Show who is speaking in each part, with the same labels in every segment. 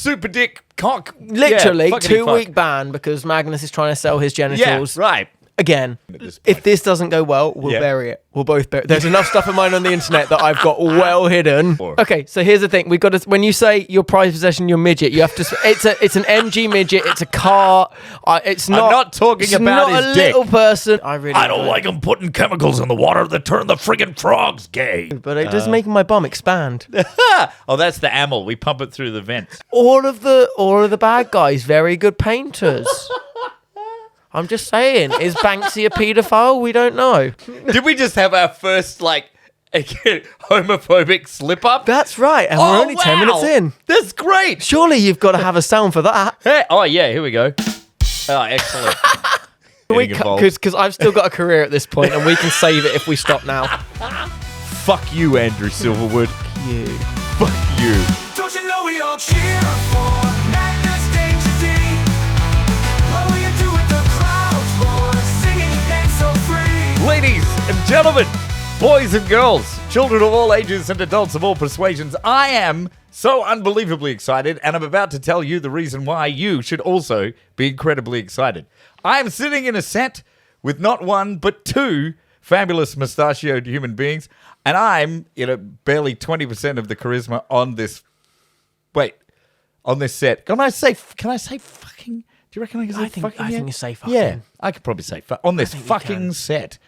Speaker 1: super dick cock.
Speaker 2: Literally,
Speaker 1: Yeah,
Speaker 2: 2-week ban because Magnus is trying to sell his genitals.
Speaker 1: Yeah, right.
Speaker 2: Again, if this doesn't go well, we'll bury it. We'll both bury it. There's enough stuff of mine on the internet that I've got well hidden. Okay, so here's the thing. We've got to, when you say your prized possession, your midget, you have to. It's an MG midget. It's a car. It's not.
Speaker 1: I'm not talking about his
Speaker 2: a
Speaker 1: dick.
Speaker 2: little person. I
Speaker 1: don't like them putting chemicals in the water that turn the friggin' frogs gay.
Speaker 2: But it does make my bum expand.
Speaker 1: Oh, that's the amyl. We pump it through the vents.
Speaker 2: All of the bad guys, very good painters. I'm just saying, is Banksy a paedophile? We don't know.
Speaker 1: Did we just have our first, homophobic slip-up?
Speaker 2: That's right, and we're only 10 minutes in.
Speaker 1: That's great.
Speaker 2: Surely you've got to have a sound for that.
Speaker 1: Hey, oh, yeah, here we go. Oh, excellent.
Speaker 2: Because I've still got a career at this point, and we can save it if we stop now.
Speaker 1: Fuck you, Andrew Silverwood.
Speaker 2: Fuck you.
Speaker 1: Fuck you.
Speaker 3: Don't you know we all cheer for Magnus Danger D? What will you do with the crowds for singing and so free?
Speaker 1: Ladies and gentlemen, boys and girls, children of all ages and adults of all persuasions, I am so unbelievably excited, and I'm about to tell you the reason why you should also be incredibly excited. I am sitting in a set with not one, but two fabulous mustachioed human beings, and I'm, barely 20% of the charisma on this. Wait, on this set. Can I say fucking? Do you reckon I can say fucking?
Speaker 2: I think you say fucking.
Speaker 1: Yeah, I could probably say on this fucking set.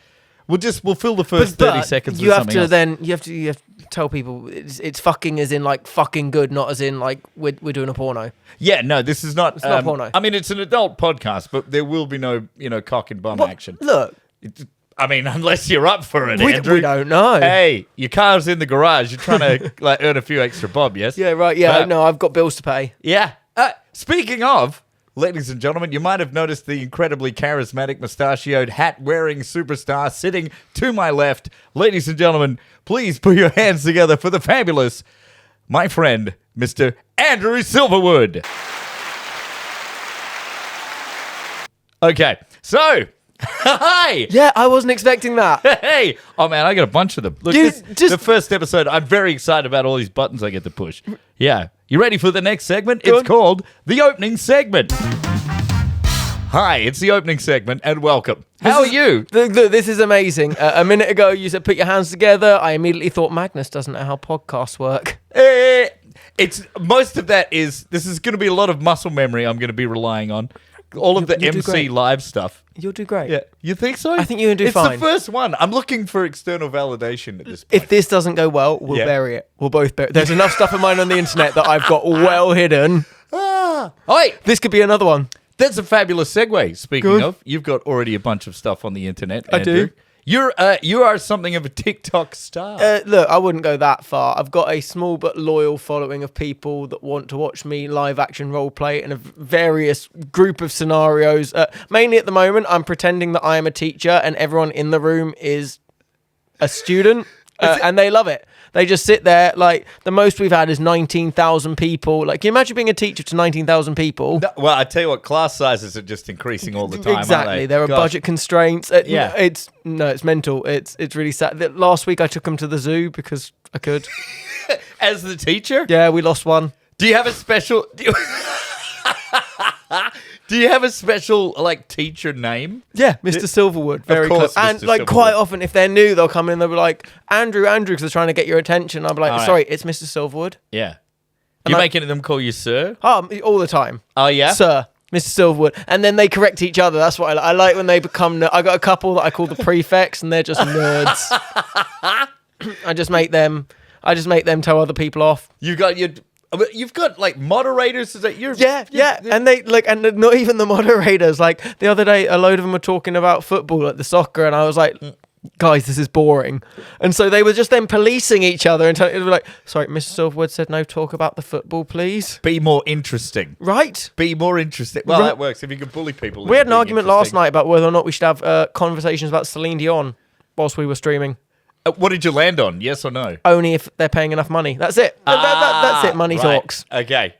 Speaker 1: We'll fill the first 30 seconds with something else.
Speaker 2: You have to tell people it's fucking as in like fucking good, not as in like we're doing a porno.
Speaker 1: Yeah, no, this is not.
Speaker 2: It's not porno.
Speaker 1: I mean, it's an adult podcast, but there will be no, cock and bum action.
Speaker 2: Look.
Speaker 1: Unless you're up for it, Andrew.
Speaker 2: We don't know.
Speaker 1: Hey, your car's in the garage. You're trying to earn a few extra bob, yes?
Speaker 2: Yeah, right. Yeah, no, I've got bills to pay.
Speaker 1: Yeah. Speaking of, ladies and gentlemen, you might have noticed the incredibly charismatic, mustachioed, hat-wearing superstar sitting to my left. Ladies and gentlemen, please put your hands together for the fabulous, my friend, Mr. Andrew Silverwood. Okay, so... Hi!
Speaker 2: Yeah, I wasn't expecting that.
Speaker 1: Hey! Oh, man, I got a bunch of them. Look, the first episode, I'm very excited about all these buttons I get to push. Yeah. You ready for the next segment? It's called the opening segment. Hi, it's the opening segment, and welcome. How are you?
Speaker 2: Look, this is amazing. A minute ago, you said put your hands together. I immediately thought Magnus doesn't know how podcasts work.
Speaker 1: Most of that is, this is going to be a lot of muscle memory I'm going to be relying on. All of the MC live stuff.
Speaker 2: You'll do great.
Speaker 1: Yeah. You think so?
Speaker 2: I think you're going to do fine.
Speaker 1: It's the first one. I'm looking for external validation at this point.
Speaker 2: If this doesn't go well, we'll bury it. We'll both bury it. There's enough stuff of mine on the internet that I've got well hidden. This could be another one.
Speaker 1: That's a fabulous segue. Speaking of, you've got already a bunch of stuff on the internet, Andrew.
Speaker 2: I do.
Speaker 1: You are something of a TikTok star.
Speaker 2: Look, I wouldn't go that far. I've got a small but loyal following of people that want to watch me live action role play in a various group of scenarios. Mainly at the moment, I'm pretending that I am a teacher and everyone in the room is a student, and they love it. They just sit there, the most we've had is 19,000 people. Can you imagine being a teacher to 19,000 people?
Speaker 1: Well, I tell you what, class sizes are just increasing all the time,
Speaker 2: exactly.
Speaker 1: aren't they?
Speaker 2: There are budget constraints. It's mental. It's really sad. Last week I took them to the zoo because I could.
Speaker 1: As the teacher?
Speaker 2: Yeah, we lost one.
Speaker 1: Do you have a special... Do you have a special, teacher name?
Speaker 2: Yeah, Mr. Silverwood. Very
Speaker 1: course,
Speaker 2: close. And,
Speaker 1: Silverwood.
Speaker 2: quite often, if they're new, they'll come in and they'll be like, Andrew, because they're trying to get your attention. I'll be like, sorry, it's Mr. Silverwood.
Speaker 1: Yeah. You're making them call you sir?
Speaker 2: Oh, all the time.
Speaker 1: Oh, yeah?
Speaker 2: Sir, Mr. Silverwood. And then they correct each other. That's what I like. I like when they become... I got a couple that I call the prefects, and they're just nerds. I just make them tell other people off.
Speaker 1: You've got moderators. Is that
Speaker 2: yeah, and they and not even the moderators. The other day, a load of them were talking about football, the soccer, and I was like, guys, this is boring. And so they were just then policing each other and they were like, sorry, Mr. Silverwood said no talk about the football, please.
Speaker 1: Be more interesting.
Speaker 2: Right?
Speaker 1: Be more interesting. Well, that works if you can bully people.
Speaker 2: We had an argument last night about whether or not we should have conversations about Celine Dion whilst we were streaming.
Speaker 1: What did you land on? Yes or no?
Speaker 2: Only if they're paying enough money. That's it. That's it. Money talks.
Speaker 1: Okay.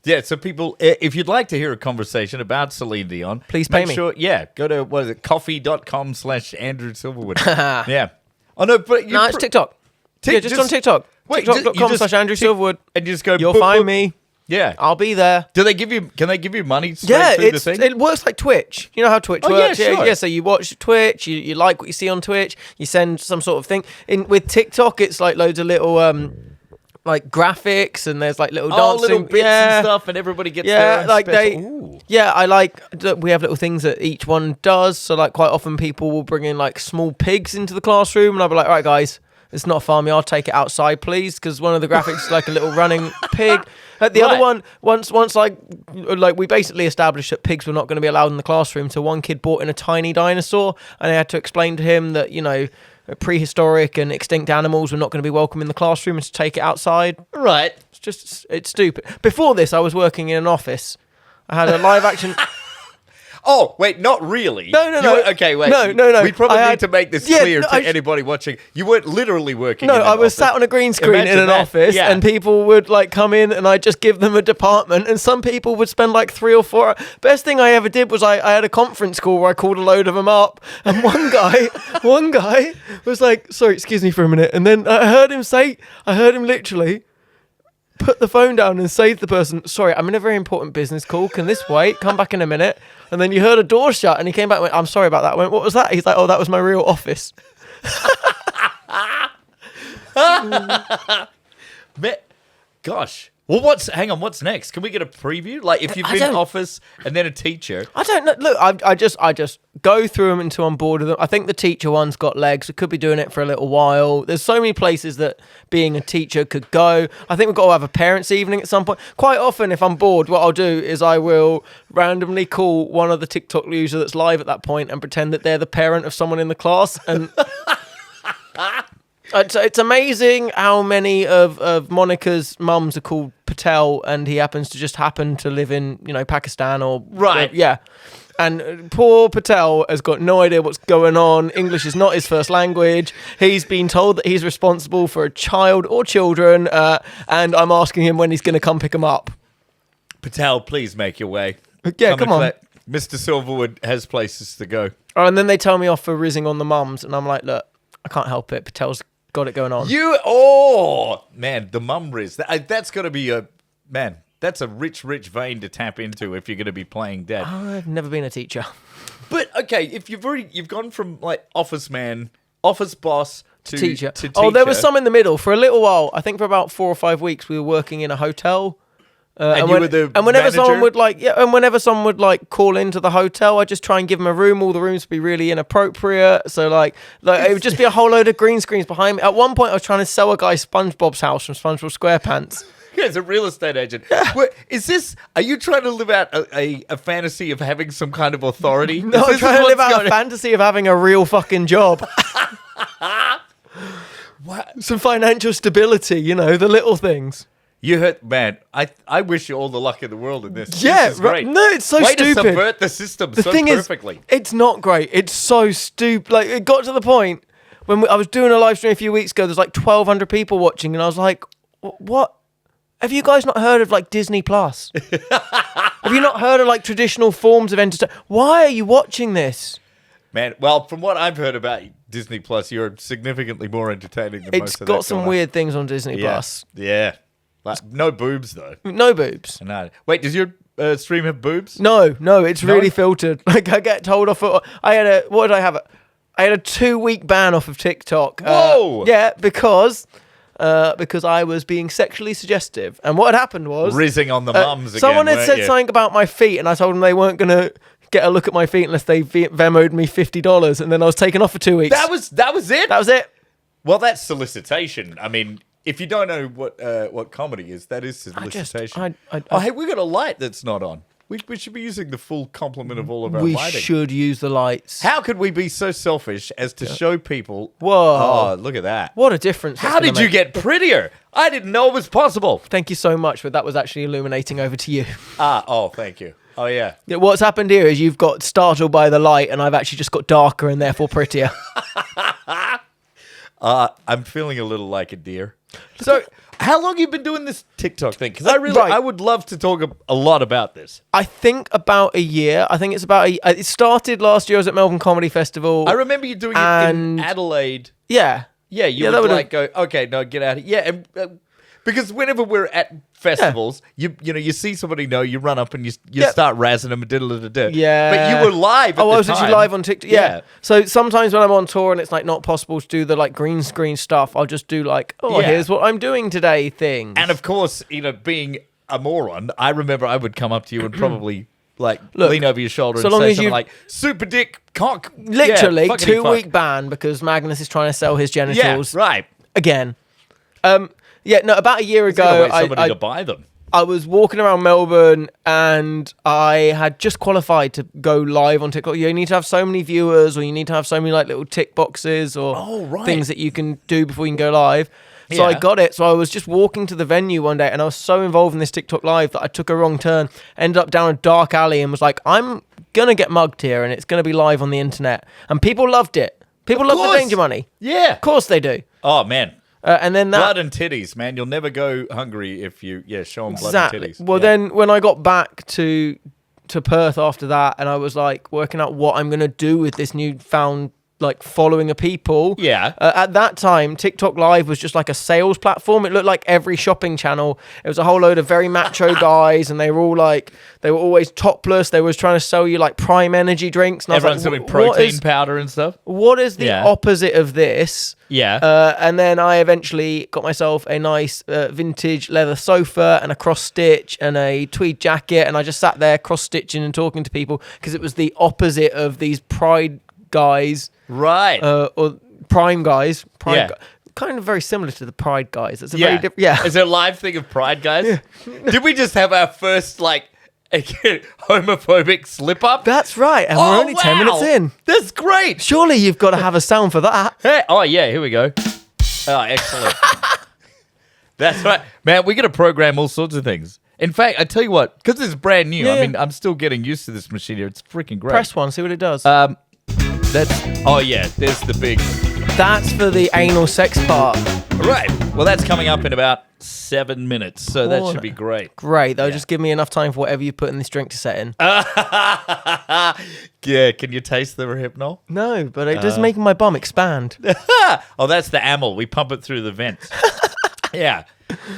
Speaker 1: Yeah, so people, if you'd like to hear a conversation about Celine Dion,
Speaker 2: please pay me.
Speaker 1: Go to, coffee.com/Andrew Silverwood. Yeah. Oh, no, but
Speaker 2: it's TikTok. Just on TikTok.
Speaker 1: Wait,
Speaker 2: TikTok.com/Andrew Silverwood.
Speaker 1: And you just go,
Speaker 2: you'll find me.
Speaker 1: Yeah.
Speaker 2: I'll be there.
Speaker 1: Can they give you money straight
Speaker 2: Yeah,
Speaker 1: through the thing?
Speaker 2: it works like Twitch. You know how Twitch
Speaker 1: Oh,
Speaker 2: works?
Speaker 1: yeah, sure.
Speaker 2: Yeah, so you watch Twitch, you like what you see on Twitch, you send some sort of thing. With TikTok, it's like loads of little like graphics, and there's like little dancing,
Speaker 1: little bits and stuff, and everybody gets their
Speaker 2: yeah,
Speaker 1: own
Speaker 2: like
Speaker 1: special.
Speaker 2: they,
Speaker 1: Ooh.
Speaker 2: yeah, I like that we have little things that each one does. So like quite often people will bring in like small pigs into the classroom, and I'll be like, all right, guys, it's not a farmyard, take it outside, please, because one of the graphics is like a little running pig. The other one, once like we basically established that pigs were not going to be allowed in the classroom. So one kid brought in a tiny dinosaur, and I had to explain to him that, you know, prehistoric and extinct animals were not going to be welcome in the classroom and to take it outside.
Speaker 1: Right.
Speaker 2: It's stupid. Before this, I was working in an office. I had a live action.
Speaker 1: Oh, wait, not really.
Speaker 2: No.
Speaker 1: Okay, wait.
Speaker 2: No.
Speaker 1: We probably
Speaker 2: I
Speaker 1: need
Speaker 2: had-
Speaker 1: to make this
Speaker 2: Yeah,
Speaker 1: clear
Speaker 2: no,
Speaker 1: to anybody watching. You weren't literally working
Speaker 2: No,
Speaker 1: in an
Speaker 2: I was
Speaker 1: office.
Speaker 2: sat on a green screen
Speaker 1: Imagine
Speaker 2: in an
Speaker 1: that.
Speaker 2: office,
Speaker 1: Yeah.
Speaker 2: and people would like come in, and I'd just give them a department, and some people would spend like 3 or 4. Best thing I ever did was I had a conference call where I called a load of them up, and one guy was like, "Sorry, excuse me for a minute," and then I heard him literally put the phone down and say to the person, "Sorry, I'm in a very important business call. Can this wait? Come back in a minute." And then you heard a door shut, and he came back and went, "I'm sorry about that." I went, "What was that?" He's like, "Oh, that was my real office."
Speaker 1: Gosh. Well, what's next? Can we get a preview? Like, if you've
Speaker 2: I
Speaker 1: been
Speaker 2: don't-
Speaker 1: office and then a teacher.
Speaker 2: I don't know. Look, I just go through them until I'm bored of them. I think the teacher one's got legs. We could be doing it for a little while. There's so many places that being a teacher could go. I think we've got to have a parents' evening at some point. Quite often, if I'm bored, what I'll do is I will randomly call one of the TikTok users that's live at that point and pretend that they're the parent of someone in the class. And it's amazing how many of Monica's mums are called Patel, and he happens to live in, you know, Pakistan or
Speaker 1: Right.
Speaker 2: yeah. And poor Patel has got no idea what's going on. English is not his first language. He's been told that he's responsible for a child or children, and I'm asking him when he's going to come pick him up.
Speaker 1: Patel, please make your way.
Speaker 2: Yeah,
Speaker 1: and
Speaker 2: come on.
Speaker 1: Mr. Silverwood has places to go.
Speaker 2: Oh, and then they tell me off for rizzing on the mums, and I'm like, look, I can't help it. Patel's got it going on.
Speaker 1: Man, the mum riz. That's got to be that's a rich vein to tap into if you're going to be playing dad.
Speaker 2: I've never been a teacher.
Speaker 1: But okay, if you've gone from like office man, office boss to
Speaker 2: Teacher.
Speaker 1: to
Speaker 2: Oh, there was
Speaker 1: teacher,
Speaker 2: some in the middle. For a little while, I think for about 4 or 5 weeks, we were working in a hotel.
Speaker 1: And you were the
Speaker 2: whenever someone
Speaker 1: manager?
Speaker 2: whenever someone would like call into the hotel, I just try and give them a room. All the rooms would be really inappropriate, so like it would just be a whole load of green screens behind me. At one point, I was trying to sell a guy SpongeBob's house from SpongeBob SquarePants.
Speaker 1: Yeah, as a real estate agent. Are you trying to live out a fantasy of having some kind of authority?
Speaker 2: No, I'm trying to live out a fantasy of having a real fucking job.
Speaker 1: What?
Speaker 2: Some financial stability, you know, the little things.
Speaker 1: You heard, man. I wish you all the luck in the world in this.
Speaker 2: Yeah,
Speaker 1: This is great.
Speaker 2: no, it's so
Speaker 1: Way
Speaker 2: stupid.
Speaker 1: to subvert the system
Speaker 2: The
Speaker 1: so
Speaker 2: thing
Speaker 1: perfectly.
Speaker 2: is, it's not great. It's so stupid. Like, it got to the point when I was doing a live stream a few weeks ago, there's like 1,200 people watching, and I was like, what? Have you guys not heard of like Disney Plus? Have you not heard of like traditional forms of entertainment? Why are you watching this?
Speaker 1: Man, well, from what I've heard about Disney Plus, you're significantly more entertaining than most
Speaker 2: It's
Speaker 1: of that
Speaker 2: got some
Speaker 1: going on.
Speaker 2: weird things on Disney
Speaker 1: Yeah.
Speaker 2: Plus.
Speaker 1: Yeah. Like, no boobs, though.
Speaker 2: No boobs.
Speaker 1: No. Wait, does your stream have boobs?
Speaker 2: No, it's
Speaker 1: No?
Speaker 2: really filtered. Like, I get told off. I had a 2-week ban off of TikTok.
Speaker 1: Whoa!
Speaker 2: Yeah, because I was being sexually suggestive. And what had happened was
Speaker 1: Rizzing on the mums again.
Speaker 2: someone had
Speaker 1: weren't
Speaker 2: said
Speaker 1: you?
Speaker 2: something about my feet, and I told them they weren't going to get a look at my feet unless they Venmo'd me $50, and then I was taken off for 2 weeks.
Speaker 1: That was it?
Speaker 2: That was it.
Speaker 1: Well, that's solicitation. I mean, if you don't know what comedy is, that is solicitation. Hey, we got a light that's not on. We should be using the full complement of all of our
Speaker 2: We
Speaker 1: lighting.
Speaker 2: should use the lights.
Speaker 1: How could we be so selfish as to show people?
Speaker 2: Whoa.
Speaker 1: Oh, look at that.
Speaker 2: What a difference.
Speaker 1: How did you get prettier? I didn't know it was possible.
Speaker 2: Thank you so much, but that was actually illuminating over to you.
Speaker 1: Thank you. Oh, yeah.
Speaker 2: Yeah, what's happened here is you've got startled by the light, and I've actually just got darker and therefore prettier.
Speaker 1: I'm feeling a little like a deer. So, how long have you been doing this TikTok thing? Because
Speaker 2: Right.
Speaker 1: I would love to talk a lot about this.
Speaker 2: I think about a year. I think it's about it started last year. I was at Melbourne Comedy Festival.
Speaker 1: I remember you doing it in
Speaker 2: And-
Speaker 1: Adelaide.
Speaker 2: Yeah.
Speaker 1: Yeah, you
Speaker 2: Yeah, that
Speaker 1: would
Speaker 2: would've-
Speaker 1: like go, okay, no, get out of here. Yeah, and Because whenever we're at festivals, you see somebody you run up and you start razzing them,
Speaker 2: Yeah.
Speaker 1: But you were live.
Speaker 2: I was
Speaker 1: time.
Speaker 2: actually live on TikTok. Yeah. So sometimes when I'm on tour and it's like not possible to do the like green screen stuff, I'll just do like, here's what I'm doing today things.
Speaker 1: And of course, being a moron, I remember I would come up to you and probably lean over your shoulder
Speaker 2: so
Speaker 1: and
Speaker 2: long
Speaker 1: say
Speaker 2: as
Speaker 1: something
Speaker 2: you-
Speaker 1: like "super dick cock."
Speaker 2: Literally
Speaker 1: fuckity
Speaker 2: 2
Speaker 1: fuck.
Speaker 2: week ban because Magnus is trying to sell his
Speaker 1: Yeah,
Speaker 2: genitals
Speaker 1: right.
Speaker 2: again. About a year
Speaker 1: He's gotta
Speaker 2: ago,
Speaker 1: wait somebody to buy them.
Speaker 2: I was walking around Melbourne and I had just qualified to go live on TikTok. You need to have so many viewers, or you need to have so many like little tick boxes or things that you can do before you can go live. So I got it. So I was just walking to the venue one day and I was so involved in this TikTok live that I took a wrong turn, ended up down a dark alley and was like, I'm going to get mugged here and it's going to be live on the internet. And people loved it. People love the danger money.
Speaker 1: Yeah.
Speaker 2: Of course they do.
Speaker 1: Oh, man.
Speaker 2: And then that...
Speaker 1: Blood and titties, man. You'll never go hungry if you, show them blood and titties.
Speaker 2: Well, then when I got back to Perth after that, and I was like working out what I'm going to do with this newfound like following of people.
Speaker 1: Yeah.
Speaker 2: At that time, TikTok Live was just like a sales platform. It looked like every shopping channel. It was a whole load of very macho guys, and they were always topless. They was trying to sell you like Prime energy drinks. And
Speaker 1: Everyone's
Speaker 2: I was
Speaker 1: doing
Speaker 2: like,
Speaker 1: protein powder and stuff.
Speaker 2: What is the opposite of this?
Speaker 1: Yeah.
Speaker 2: And then I eventually got myself a nice vintage leather sofa and a cross stitch and a tweed jacket, and I just sat there cross stitching and talking to people because it was the opposite of these pride guys,
Speaker 1: right?
Speaker 2: Or prime guys.
Speaker 1: Yeah.
Speaker 2: Kind of very similar to the pride guys. It's a
Speaker 1: Yeah.
Speaker 2: very different. Yeah.
Speaker 1: Is there a live thing of pride, guys? Did we just have our first homophobic slip up?
Speaker 2: That's right, and we're only 10 minutes in.
Speaker 1: That's great.
Speaker 2: Surely you've got to have a sound for that.
Speaker 1: Hey, here we go. Oh, excellent. That's right. Man, we're going to program all sorts of things. In fact, I tell you what, because it's brand new,
Speaker 2: Yeah.
Speaker 1: I mean, I'm still getting used to this machine here. It's freaking great.
Speaker 2: Press one, see what it does.
Speaker 1: There's the big...
Speaker 2: That's for the anal sex part.
Speaker 1: Right. Well, that's coming up in about 7 minutes, so that should be great.
Speaker 2: Great, that'll just give me enough time for whatever you put in this drink to set in.
Speaker 1: Yeah, can you taste the Hypnol?
Speaker 2: No, but it does make my bum expand.
Speaker 1: Oh, that's the amyl. We pump it through the vents. Yeah.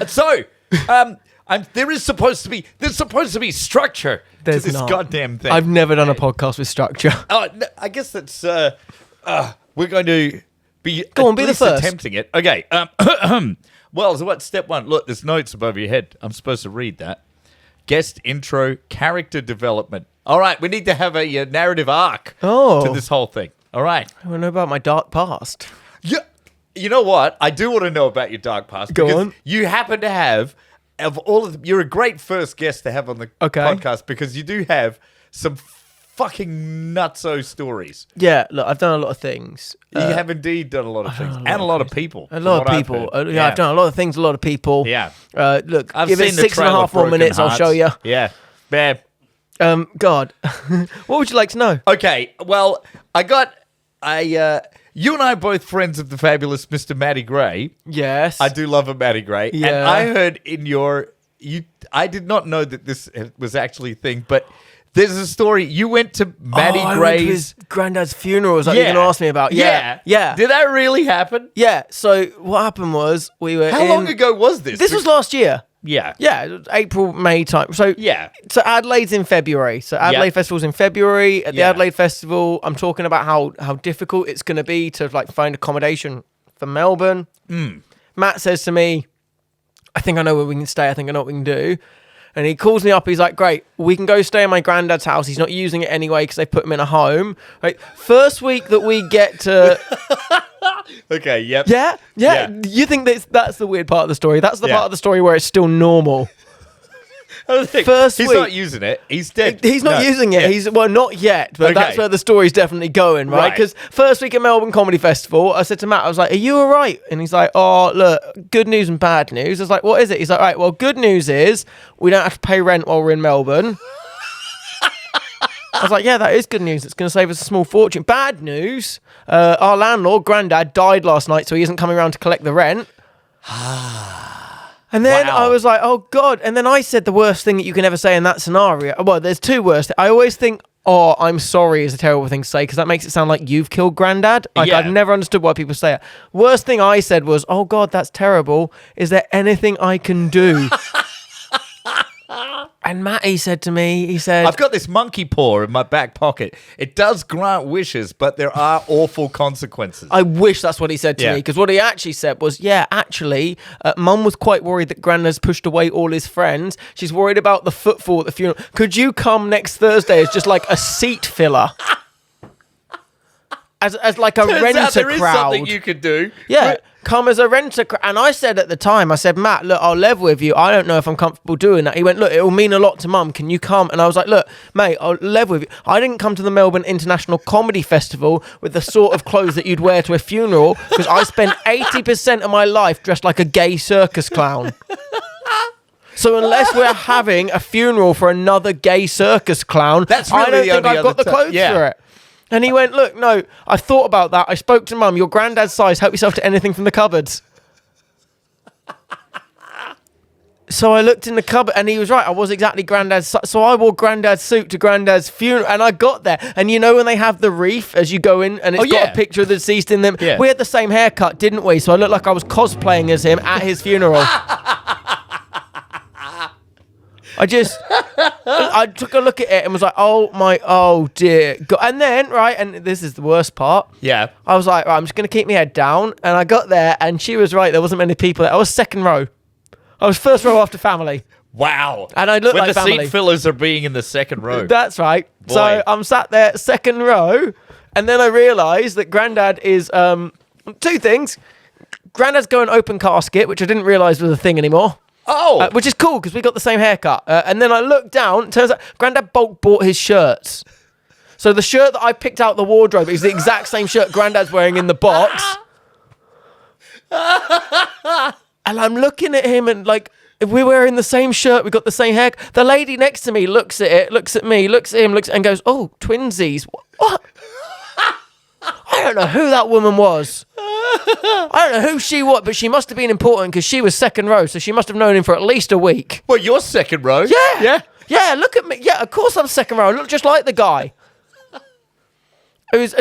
Speaker 1: So, there's supposed to be structure
Speaker 2: There's
Speaker 1: to this
Speaker 2: not.
Speaker 1: goddamn thing.
Speaker 2: I've never done a podcast with structure.
Speaker 1: Oh, no, I guess that's we're going to be
Speaker 2: Go on,
Speaker 1: at
Speaker 2: be the
Speaker 1: least
Speaker 2: first.
Speaker 1: attempting it. Okay. Well, so what's step one? Look, there's notes above your head. I'm supposed to read that. Guest intro, character development. All right, we need to have a narrative arc to this whole thing. All right.
Speaker 2: I want to know about my dark past.
Speaker 1: Yeah. You know what? I do want to know about your dark past.
Speaker 2: Go
Speaker 1: because
Speaker 2: on.
Speaker 1: You happen to have, of all of them, you're a great first guest to have on the podcast because you do have some fucking nutso stories.
Speaker 2: Yeah, look, I've done a lot of things.
Speaker 1: You have indeed done a lot of things. And a lot of people.
Speaker 2: A lot of people. Yeah, I've done a lot of things, a lot of people.
Speaker 1: Yeah.
Speaker 2: Look,
Speaker 1: I've
Speaker 2: give it
Speaker 1: seen the
Speaker 2: 6.5 more
Speaker 1: Broken
Speaker 2: minutes, I'll
Speaker 1: Hearts.
Speaker 2: show you.
Speaker 1: Yeah. Bam.
Speaker 2: God. What would you like to know?
Speaker 1: Okay, well, you and I are both friends of the fabulous Mr. Matty Gray.
Speaker 2: Yes.
Speaker 1: I do love a Matty Gray.
Speaker 2: Yeah.
Speaker 1: And I heard I did not know that this was actually a thing, but there's a story. You went to Matty
Speaker 2: I went to
Speaker 1: Gray's...
Speaker 2: his granddad's funeral. Is that what you're going to ask me about? Yeah.
Speaker 1: Did that really happen?
Speaker 2: Yeah. So what happened was we were
Speaker 1: How long ago was this?
Speaker 2: This was last year.
Speaker 1: Yeah.
Speaker 2: Yeah, it was April, May time. So So Adelaide's in February. So Adelaide Festival's in February. At the Adelaide Festival, I'm talking about how difficult it's going to be to like find accommodation for Melbourne. Matt says to me, I think I know where we can stay. I think I know what we can do. And he calls me up. He's like, great, we can go stay in my granddad's house. He's not using it anyway because they put him in a home. Right. First week that we get to...
Speaker 1: Okay, yep.
Speaker 2: Yeah? You think that's the weird part of the story. That's the part of the story where it's still normal. First
Speaker 1: He's
Speaker 2: week,
Speaker 1: not using it. He's dead.
Speaker 2: He's not using it.
Speaker 1: Yeah.
Speaker 2: He's not yet, but that's where the story's definitely going, right? Because first week at Melbourne Comedy Festival, I said to Matt, I was like, "Are you all right?" And he's like, "Oh, look, good news and bad news." I was like, "What is it?" He's like, "Right, well, good news is we don't have to pay rent while we're in Melbourne." I was like, "Yeah, that is good news. It's going to save us a small fortune." Bad news: our landlord, Grandad, died last night, so he isn't coming around to collect the rent. And then I was like, oh, God. And then I said the worst thing that you can ever say in that scenario. Well, there's two worst. I always think "Oh, I'm sorry" is a terrible thing to say because that makes it sound like you've killed Grandad. Like,
Speaker 1: Yeah.
Speaker 2: I've never understood why people say it. Worst thing I said was, "Oh God, that's terrible. Is there anything I can do?" And Matty said to me, he said,
Speaker 1: I've got this monkey paw in my back pocket. It does grant wishes, but there are awful consequences.
Speaker 2: I wish that's what he said to
Speaker 1: Yeah.
Speaker 2: me, because what he actually said was, yeah, actually, Mum was quite worried that Grandad's pushed away all his friends. She's worried about the footfall at the funeral. Could you come next Thursday as just like a seat filler? As like a
Speaker 1: Turns
Speaker 2: renter
Speaker 1: out there is
Speaker 2: crowd.
Speaker 1: something you could do.
Speaker 2: Yeah, come as a renter. And I said at the time, I said, Matt, look, I'll level with you. I don't know if I'm comfortable doing that. He went, look, it will mean a lot to Mum. Can you come? And I was like, look, mate, I'll level with you. I didn't come to the Melbourne International Comedy Festival with the sort of clothes that you'd wear to a funeral, because I spent 80% of my life dressed like a gay circus clown. So unless we're having a funeral for another gay circus clown,
Speaker 1: That's
Speaker 2: I
Speaker 1: really
Speaker 2: don't
Speaker 1: the
Speaker 2: think
Speaker 1: only
Speaker 2: I've got
Speaker 1: other
Speaker 2: the
Speaker 1: ti-
Speaker 2: clothes
Speaker 1: yeah.
Speaker 2: for it. And he went, look, no, I thought about that. I spoke to Mum. Your granddad's size. Help yourself to anything from the cupboards. So I looked in the cupboard, and he was right. I was exactly granddad's size. So I wore granddad's suit to granddad's funeral, and I got there. And you know when they have the wreath as you go in, and it's got
Speaker 1: yeah.
Speaker 2: a picture of the deceased in them?
Speaker 1: Yeah.
Speaker 2: We had the same haircut, didn't we? So I looked like I was cosplaying as him at his funeral. I took a look at it and was like, oh dear God. And then, right, and this is the worst part.
Speaker 1: Yeah.
Speaker 2: I was like, right, I'm just going to keep my head down. And I got there, and she was right. There wasn't many people there. I was second row. I was first row after family.
Speaker 1: Wow.
Speaker 2: And I look
Speaker 1: when
Speaker 2: like
Speaker 1: the
Speaker 2: family.
Speaker 1: seat fillers are being in the second row.
Speaker 2: That's right.
Speaker 1: Boy.
Speaker 2: So I'm sat there, second row. And then I realised that Grandad is two things. Grandad's going open casket, which I didn't realise was a thing anymore.
Speaker 1: Oh.
Speaker 2: Which is cool because we got the same haircut. And then I looked down. Turns out Grandad bulk bought his shirts. So the shirt that I picked out the wardrobe is the exact same shirt Grandad's wearing in the box. And I'm looking at him and like, if we're wearing the same shirt, we got the same hair. The lady next to me looks at it, looks at me, looks at him, and goes, "Oh, twinsies." What? I don't know who that woman was. I don't know who she was, but she must have been important because she was second row, so she must have known him for at least a week.
Speaker 1: Well, you're second row.
Speaker 2: Yeah.
Speaker 1: Yeah.
Speaker 2: Yeah, look at me. Yeah, of course I'm second row. I look just like the guy. It was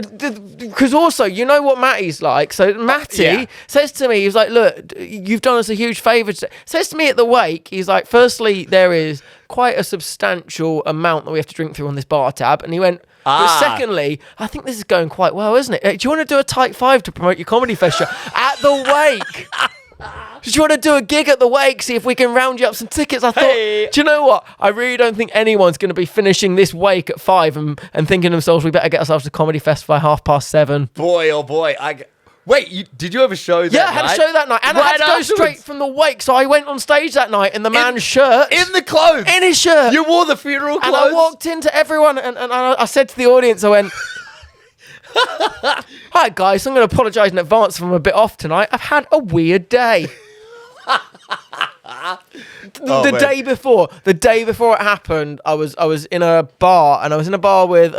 Speaker 2: because also, you know what Matty's like. So Matty
Speaker 1: Yeah.
Speaker 2: says to me, he's like, "Look, you've done us a huge favour." Says to me at the wake, he's like, "Firstly, there is quite a substantial amount that we have to drink through on this bar tab," and he went. But secondly, I think this is going quite well, isn't it? Do you want to do a tight five to promote your comedy fest show at the wake? Do you want to do a gig at the wake? See if we can round you up some tickets. I thought,
Speaker 1: Hey.
Speaker 2: do you know what? I really don't think anyone's going to be finishing this wake at 5 and thinking to themselves, we better get ourselves to Comedy Fest by 7:30.
Speaker 1: Boy, oh boy. Wait, did you have a show that
Speaker 2: Yeah, I had
Speaker 1: night?
Speaker 2: a show that night. And I had to go
Speaker 1: afterwards?
Speaker 2: straight from the wake. So I went on stage that night in the man's shirt.
Speaker 1: In the clothes.
Speaker 2: In his shirt.
Speaker 1: You wore the funeral clothes.
Speaker 2: And I walked into everyone and I said to the audience, I went, "Hi guys, I'm going to apologise in advance if I'm a bit off tonight. I've had a weird day." The
Speaker 1: man.
Speaker 2: day before it happened, I was in a bar, and I was in a bar with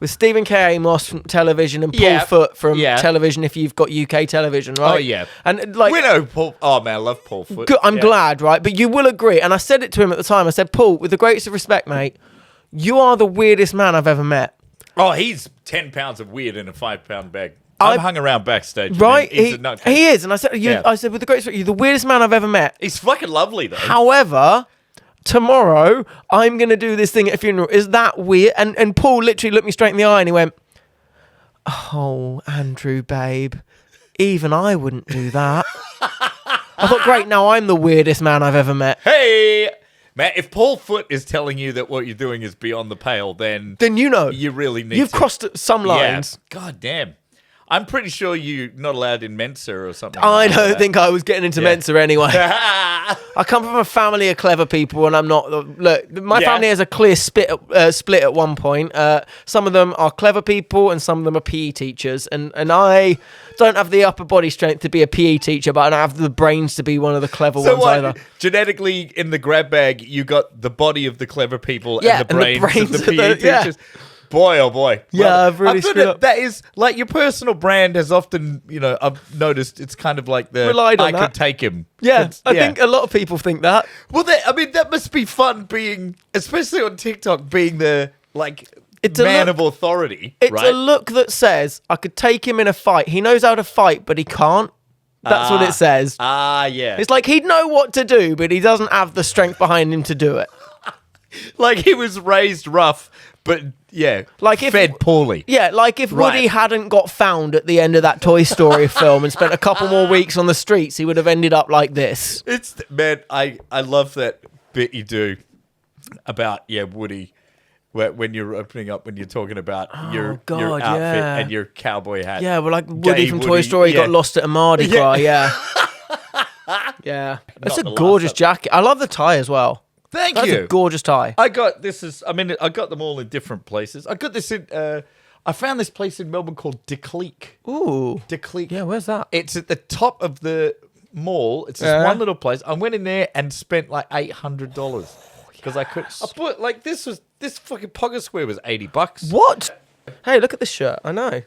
Speaker 2: Stephen K. Amos from television and Paul
Speaker 1: Yeah.
Speaker 2: Foot from
Speaker 1: Yeah.
Speaker 2: television. If you've got UK television, right?
Speaker 1: Oh, yeah.
Speaker 2: And like,
Speaker 1: We know Paul. Oh, man, I love Paul Foot.
Speaker 2: good, I'm
Speaker 1: Yeah.
Speaker 2: glad, right? But you will agree, and I said it to him at the time. I said, "Paul, with the greatest of respect, mate, you are the weirdest man I've ever met."
Speaker 1: Oh, he's 10 pounds of weird in a 5-pound bag. I've hung around backstage.
Speaker 2: Right?
Speaker 1: He's a nutcase.
Speaker 2: He is, and I said,
Speaker 1: Yeah.
Speaker 2: I said, with the greatest respect, you're the weirdest man I've ever met.
Speaker 1: He's fucking lovely, though.
Speaker 2: However, tomorrow I'm going to do this thing at a funeral. Is that weird? And Paul literally looked me straight in the eye and he went, "Oh, Andrew, babe, even I wouldn't do that." I thought, great, now I'm the weirdest man I've ever met.
Speaker 1: Hey! Man, if Paul Foot is telling you that what you're doing is beyond the pale, then
Speaker 2: Then you know.
Speaker 1: you really need
Speaker 2: You've
Speaker 1: to.
Speaker 2: crossed some lines.
Speaker 1: Yeah. God damn. I'm pretty sure you're not allowed in Mensa or something.
Speaker 2: I
Speaker 1: like
Speaker 2: don't
Speaker 1: that.
Speaker 2: think I was getting into
Speaker 1: Yeah.
Speaker 2: Mensa anyway. I come from a family of clever people, and I'm not. Look, my
Speaker 1: Yeah.
Speaker 2: family has a clear split at one point. Some of them are clever people, and some of them are PE teachers. And I don't have the upper body strength to be a PE teacher, but I don't have the brains to be one of the clever
Speaker 1: So
Speaker 2: ones
Speaker 1: what?
Speaker 2: either.
Speaker 1: Genetically, in the grab bag, you got the body of the clever people
Speaker 2: Yeah,
Speaker 1: and the brains of the PE
Speaker 2: yeah.
Speaker 1: teachers. Boy, oh boy.
Speaker 2: Yeah, I've really
Speaker 1: thought
Speaker 2: screwed up.
Speaker 1: that is like your personal brand has often, I've noticed it's kind of like the
Speaker 2: Relied on
Speaker 1: I
Speaker 2: that.
Speaker 1: could take him.
Speaker 2: Yeah,
Speaker 1: It's-
Speaker 2: I think a lot of people think that.
Speaker 1: Well, that must be fun being, especially on TikTok, being the like
Speaker 2: It's a
Speaker 1: man
Speaker 2: look-
Speaker 1: of authority,
Speaker 2: It's
Speaker 1: right?
Speaker 2: a look that says, I could take him in a fight. He knows how to fight, but he can't. That's what it says.
Speaker 1: Yeah.
Speaker 2: It's like he'd know what to do, but he doesn't have the strength behind him to do it.
Speaker 1: Like he was raised rough, but
Speaker 2: Like if-
Speaker 1: fed poorly.
Speaker 2: Yeah, like if
Speaker 1: Right.
Speaker 2: Woody hadn't got found at the end of that Toy Story film and spent a couple more weeks on the streets, he would have ended up like this.
Speaker 1: It's man, I love that bit you do about Woody. When you're opening up, when you're talking about your
Speaker 2: God,
Speaker 1: outfit
Speaker 2: yeah.
Speaker 1: and your cowboy hat.
Speaker 2: Yeah, well, like Woody
Speaker 1: Gay
Speaker 2: from
Speaker 1: Woody,
Speaker 2: Toy Story got lost at a Mardi Gras, yeah. Yeah. That's a
Speaker 1: the last
Speaker 2: gorgeous
Speaker 1: up.
Speaker 2: jacket. I love the tie as well.
Speaker 1: Thank
Speaker 2: That's
Speaker 1: you.
Speaker 2: a gorgeous tie.
Speaker 1: I got them all in different places. I got this in. I found this place in Melbourne called Decleek.
Speaker 2: Ooh.
Speaker 1: Decleek.
Speaker 2: Yeah, where's that?
Speaker 1: It's at the top of the mall. It's this one little place. I went in there and spent like $800 because I could. I bought like this fucking pocket square was $80.
Speaker 2: What? Hey, look at this shirt. I know.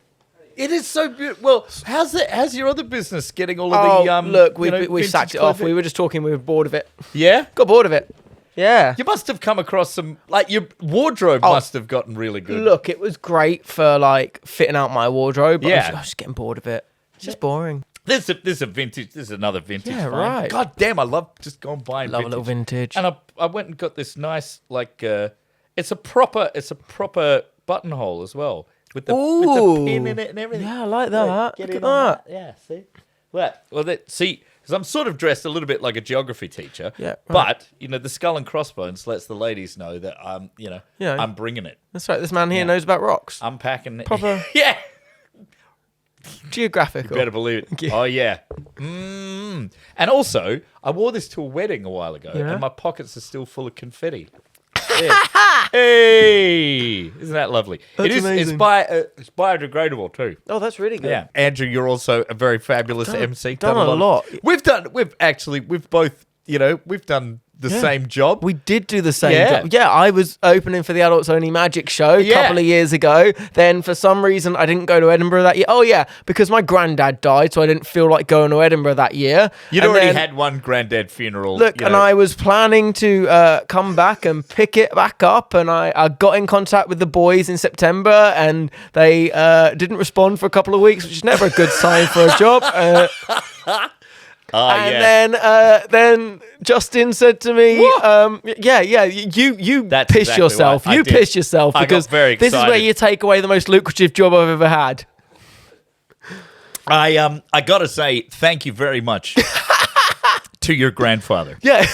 Speaker 1: It is so beautiful. Well, how's your other business getting all of
Speaker 2: Oh,
Speaker 1: the
Speaker 2: look, we
Speaker 1: vintage
Speaker 2: sacked it off.
Speaker 1: clothing?
Speaker 2: We were just talking. We were bored of it.
Speaker 1: Yeah.
Speaker 2: Got bored of it. Yeah.
Speaker 1: You must have come across some like your wardrobe must have gotten really good.
Speaker 2: Look, it was great for like fitting out my wardrobe. But
Speaker 1: Yeah.
Speaker 2: I was just getting bored of it. It's just boring.
Speaker 1: This is a vintage. This is another vintage.
Speaker 2: Yeah,
Speaker 1: find.
Speaker 2: right.
Speaker 1: God damn, I love just going buying.
Speaker 2: Love
Speaker 1: vintage.
Speaker 2: a little vintage.
Speaker 1: And I went and got this nice like it's a proper buttonhole as well with the pin in it and everything.
Speaker 2: Yeah, I like that.
Speaker 1: Get
Speaker 2: Look
Speaker 1: in
Speaker 2: at
Speaker 1: on
Speaker 2: that.
Speaker 1: Yeah, see. See, because I'm sort of dressed a little bit like a geography teacher.
Speaker 2: Yeah, right.
Speaker 1: But the skull and crossbones lets the ladies know that I'm
Speaker 2: Yeah.
Speaker 1: I'm bringing it.
Speaker 2: That's right. This man here knows about rocks.
Speaker 1: I'm packing it.
Speaker 2: Proper-
Speaker 1: Yeah.
Speaker 2: Geographical.
Speaker 1: Better believe it.
Speaker 2: Yeah.
Speaker 1: Oh, yeah. And also, I wore this to a wedding a while ago,
Speaker 2: Yeah?
Speaker 1: and my pockets are still full of confetti. Yeah. Hey! Isn't that lovely?
Speaker 2: That's
Speaker 1: It's
Speaker 2: amazing.
Speaker 1: it's biodegradable, too.
Speaker 2: Oh, that's really good.
Speaker 1: Yeah. Andrew, you're also a very fabulous MC.
Speaker 2: done a lot.
Speaker 1: We've both, we've done the same job.
Speaker 2: We did do the same
Speaker 1: Yeah.
Speaker 2: job. Yeah, I was opening for the Adults Only Magic show a
Speaker 1: Yeah.
Speaker 2: couple of years ago. Then for some reason I didn't go to Edinburgh that year. Oh yeah, because my granddad died, so I didn't feel like going to Edinburgh that year.
Speaker 1: You'd
Speaker 2: And
Speaker 1: already
Speaker 2: then-
Speaker 1: had one granddad funeral.
Speaker 2: Look, and I was planning to come back and pick it back up, and I got in contact with the boys in September, and they didn't respond for a couple of weeks, which is never a good sign for a job. And then Justin said to me, you
Speaker 1: That's
Speaker 2: piss
Speaker 1: exactly
Speaker 2: yourself.
Speaker 1: what I
Speaker 2: You
Speaker 1: did.
Speaker 2: piss yourself
Speaker 1: I got
Speaker 2: because
Speaker 1: very
Speaker 2: this is where
Speaker 1: excited.
Speaker 2: you take away the most lucrative job I've ever had.
Speaker 1: I gotta say thank you very much to your grandfather.
Speaker 2: Yeah.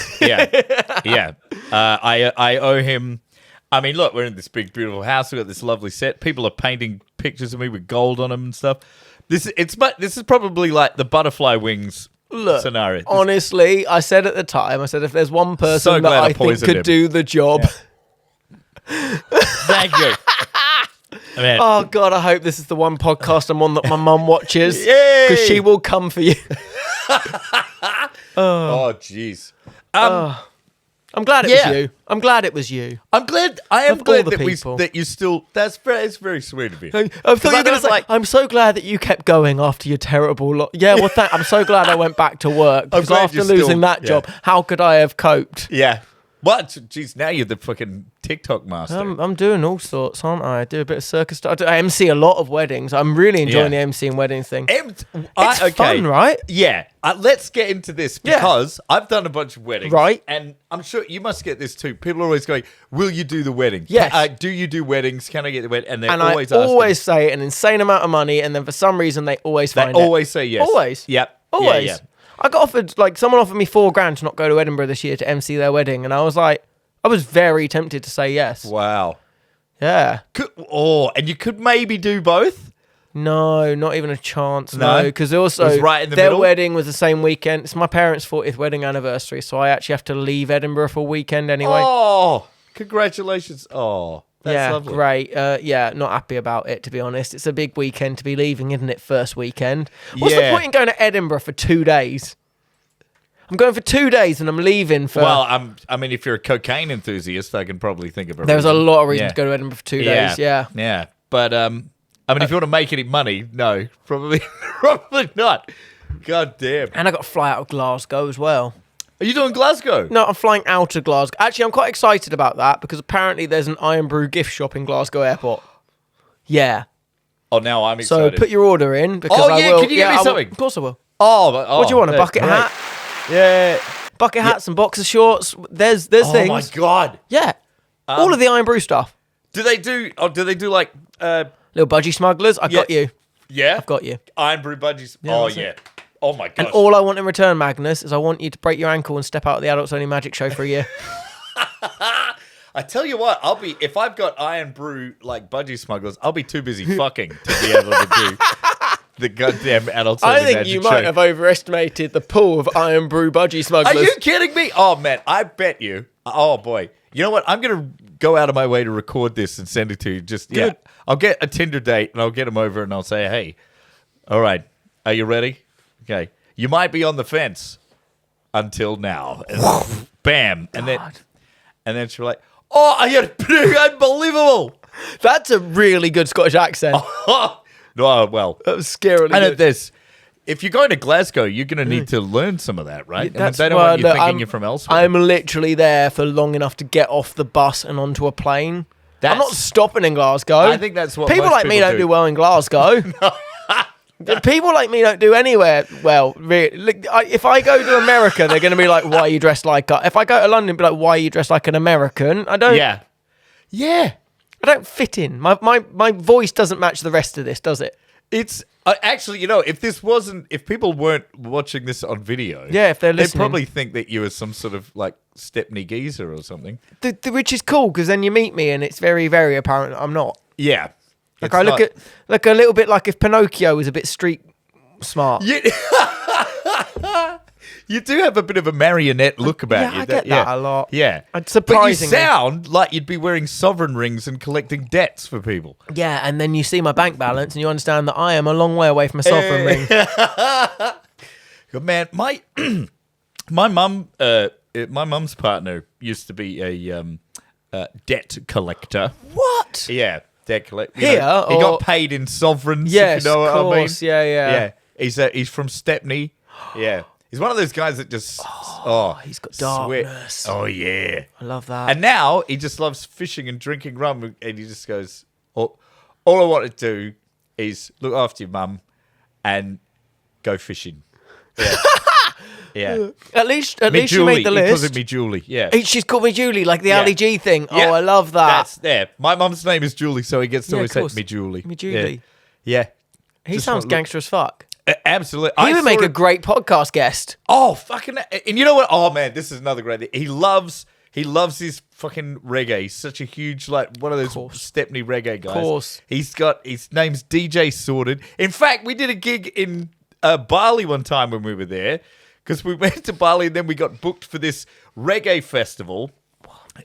Speaker 1: Yeah. I owe him. I mean, look, we're in this big, beautiful house. We've got this lovely set. People are painting pictures of me with gold on them and stuff. This is probably like the butterfly wings scenario.
Speaker 2: Honestly, I said at the time, if there's one person
Speaker 1: So
Speaker 2: that
Speaker 1: glad I
Speaker 2: I think
Speaker 1: poisoned
Speaker 2: could
Speaker 1: him.
Speaker 2: do the job.
Speaker 1: Thank you. Man,
Speaker 2: Oh God, I hope this is the one podcast I'm on that my mum watches.
Speaker 1: Yay!
Speaker 2: Because she will come for you.
Speaker 1: oh, jeez.
Speaker 2: I'm glad it
Speaker 1: Yeah.
Speaker 2: was you. I'm glad it was you.
Speaker 1: I'm glad. I am
Speaker 2: Of all
Speaker 1: glad
Speaker 2: the
Speaker 1: that
Speaker 2: people.
Speaker 1: that you still. It's very sweet of you.
Speaker 2: I thought you were
Speaker 1: I
Speaker 2: going to
Speaker 1: don't
Speaker 2: say,
Speaker 1: like-
Speaker 2: I'm so glad that you kept going after your terrible Yeah, well, I'm so glad I went back to work. Because
Speaker 1: glad
Speaker 2: after
Speaker 1: you're
Speaker 2: losing
Speaker 1: still-
Speaker 2: that
Speaker 1: yeah.
Speaker 2: job, how could I have coped?
Speaker 1: Yeah. What? Jeez, now you're the fucking TikTok master.
Speaker 2: I'm doing all sorts, aren't I? I do a bit of circus stuff. I MC a lot of weddings. I'm really enjoying
Speaker 1: Yeah.
Speaker 2: the MC and wedding thing.
Speaker 1: It's
Speaker 2: fun, right?
Speaker 1: Yeah. Let's get into this
Speaker 2: Yeah.
Speaker 1: because I've done a bunch of weddings.
Speaker 2: Right.
Speaker 1: And I'm sure you must get this too. People are always going, will you do the wedding?
Speaker 2: Yes.
Speaker 1: Do you do weddings? Can I get the wedding? And they're
Speaker 2: And
Speaker 1: always
Speaker 2: I
Speaker 1: asking.
Speaker 2: always say an insane amount of money, and then for some reason they always
Speaker 1: They
Speaker 2: find it.
Speaker 1: always say yes.
Speaker 2: Always.
Speaker 1: Yep.
Speaker 2: Always.
Speaker 1: Yeah.
Speaker 2: I got offered, like, someone offered me $4,000 to not go to Edinburgh this year to MC their wedding, and I was like, I was very tempted to say yes.
Speaker 1: Wow.
Speaker 2: Yeah.
Speaker 1: And you could maybe do both?
Speaker 2: No, not even a chance.
Speaker 1: No?
Speaker 2: No, because also
Speaker 1: It was right in the
Speaker 2: their
Speaker 1: middle?
Speaker 2: wedding was the same weekend. It's my parents' 40th wedding anniversary, so I actually have to leave Edinburgh for a weekend anyway.
Speaker 1: Oh, congratulations. Oh, that's
Speaker 2: yeah,
Speaker 1: lovely.
Speaker 2: great. Yeah, not happy about it, to be honest. It's a big weekend to be leaving, isn't it? First weekend. What's the
Speaker 1: Yeah.
Speaker 2: point in going to Edinburgh for 2 days? I'm going for 2 days and I'm leaving for.
Speaker 1: Well, I mean, if you're a cocaine enthusiast, I can probably think of a
Speaker 2: there's a
Speaker 1: reason.
Speaker 2: lot of reasons
Speaker 1: Yeah.
Speaker 2: to go to Edinburgh for 2 days. Yeah.
Speaker 1: Yeah. But, I mean, if you want to make any money, no, probably not. God damn.
Speaker 2: And I got to fly out of Glasgow as well.
Speaker 1: Are you doing Glasgow?
Speaker 2: No, I'm flying out of Glasgow. Actually, I'm quite excited about that because apparently there's an Iron Brew gift shop in Glasgow Airport. Yeah.
Speaker 1: Oh, now I'm
Speaker 2: So
Speaker 1: excited.
Speaker 2: put your order in because
Speaker 1: Oh,
Speaker 2: I
Speaker 1: yeah,
Speaker 2: will.
Speaker 1: can you get me
Speaker 2: I will-
Speaker 1: something?
Speaker 2: Of course I will.
Speaker 1: What
Speaker 2: What do you want? A bucket hat?
Speaker 1: Yeah.
Speaker 2: Bucket hats and boxer shorts. There's
Speaker 1: Oh
Speaker 2: things.
Speaker 1: my god.
Speaker 2: Yeah. All of the Iron Brew stuff.
Speaker 1: Do they do like
Speaker 2: Little budgie smugglers. I got you.
Speaker 1: yeah?
Speaker 2: I've got you.
Speaker 1: Iron Brew budgies. Oh
Speaker 2: that's
Speaker 1: yeah.
Speaker 2: it.
Speaker 1: Oh my gosh.
Speaker 2: And all I want in return, Magnus, is I want you to break your ankle and step out of the Adults Only Magic Show for a year.
Speaker 1: I tell you what, if I've got Iron Brew like budgie smugglers, I'll be too busy fucking to be able to do the goddamn adults.
Speaker 2: I
Speaker 1: Only
Speaker 2: think
Speaker 1: Magic
Speaker 2: you
Speaker 1: Show.
Speaker 2: might have overestimated the pool of Iron Brew budgie
Speaker 1: Are
Speaker 2: smugglers.
Speaker 1: you kidding me? Oh man, I bet you. Oh boy. You know what? I'm gonna go out of my way to record this and send it to you.
Speaker 2: Good.
Speaker 1: I'll get a Tinder date and I'll get them over and I'll say, hey, all right, are you ready? Okay. You might be on the fence until now. And bam. And then she'll be like, oh, you're unbelievable.
Speaker 2: That's a really good Scottish accent.
Speaker 1: No, well.
Speaker 2: That was scarily
Speaker 1: And
Speaker 2: good.
Speaker 1: there's if you're going to Glasgow, you're going to need to learn some of that, right?
Speaker 2: That's
Speaker 1: they don't
Speaker 2: why,
Speaker 1: want you
Speaker 2: look,
Speaker 1: thinking you're from elsewhere.
Speaker 2: I'm literally there for long enough to get off the bus and onto a plane. I'm
Speaker 1: That's-
Speaker 2: not stopping in Glasgow.
Speaker 1: I think that's what
Speaker 2: people
Speaker 1: most
Speaker 2: like me
Speaker 1: people
Speaker 2: don't
Speaker 1: do.
Speaker 2: do well in Glasgow. People like me don't do anywhere well. Really. Look, if I go to America, they're going to be like, "Why are you dressed like?" If I go to London, be like, "Why are you dressed like an American?" I don't.
Speaker 1: Yeah. Yeah.
Speaker 2: I don't fit in. My voice doesn't match the rest of this, does it?
Speaker 1: It's actually, if people weren't watching this on video,
Speaker 2: Yeah, if they're
Speaker 1: they'd
Speaker 2: listening.
Speaker 1: probably think that you were some sort of like Stepney geezer or something.
Speaker 2: Which is cool because then you meet me and it's very, very apparent that I'm not.
Speaker 1: Yeah.
Speaker 2: Like I look a little bit like if Pinocchio was a bit street smart.
Speaker 1: You do have a bit of a marionette look about
Speaker 2: Yeah,
Speaker 1: you.
Speaker 2: I get that a lot.
Speaker 1: Yeah.
Speaker 2: And
Speaker 1: But you
Speaker 2: surprisingly-
Speaker 1: sound like you'd be wearing sovereign rings and collecting debts for people.
Speaker 2: Yeah, and then you see my bank balance and you understand that I am a long way away from a sovereign ring.
Speaker 1: Good man, my mum's partner used to be a debt collector.
Speaker 2: What?
Speaker 1: Yeah, debt collector.
Speaker 2: Here,
Speaker 1: he got
Speaker 2: or-
Speaker 1: paid in sovereigns.
Speaker 2: Yes,
Speaker 1: if you know what
Speaker 2: of
Speaker 1: I mean.
Speaker 2: course. Yeah.
Speaker 1: Yeah, he's from Stepney. Yeah, he's one of those guys that just
Speaker 2: he's got
Speaker 1: sweat.
Speaker 2: darkness.
Speaker 1: Oh yeah,
Speaker 2: I love that.
Speaker 1: and now he just loves fishing and drinking rum, and he just goes, all I want to do is look after your mum and go fishing. Yeah. Yeah.
Speaker 2: At least
Speaker 1: Me
Speaker 2: you
Speaker 1: Julie.
Speaker 2: made the
Speaker 1: He calls
Speaker 2: list.
Speaker 1: it me Julie. Yeah.
Speaker 2: She's called me Julie, like the
Speaker 1: Yeah.
Speaker 2: Ali G thing.
Speaker 1: Yeah.
Speaker 2: Oh, I love that.
Speaker 1: That's there. My mum's name is Julie, so he gets to
Speaker 2: Yeah,
Speaker 1: always
Speaker 2: of
Speaker 1: say
Speaker 2: course.
Speaker 1: me Julie.
Speaker 2: Me Julie.
Speaker 1: Yeah.
Speaker 2: He
Speaker 1: Just
Speaker 2: sounds
Speaker 1: want-
Speaker 2: gangster as fuck.
Speaker 1: Absolutely.
Speaker 2: He would make a great podcast guest.
Speaker 1: Oh, fucking. And you know what? Oh, man, this is another great thing. He loves his fucking reggae. He's such a huge, like, one of those
Speaker 2: Course.
Speaker 1: Stepney reggae guys.
Speaker 2: Course.
Speaker 1: His name's DJ Sorted. In fact, we did a gig in Bali one time when we were there, because we went to Bali and then we got booked for this reggae festival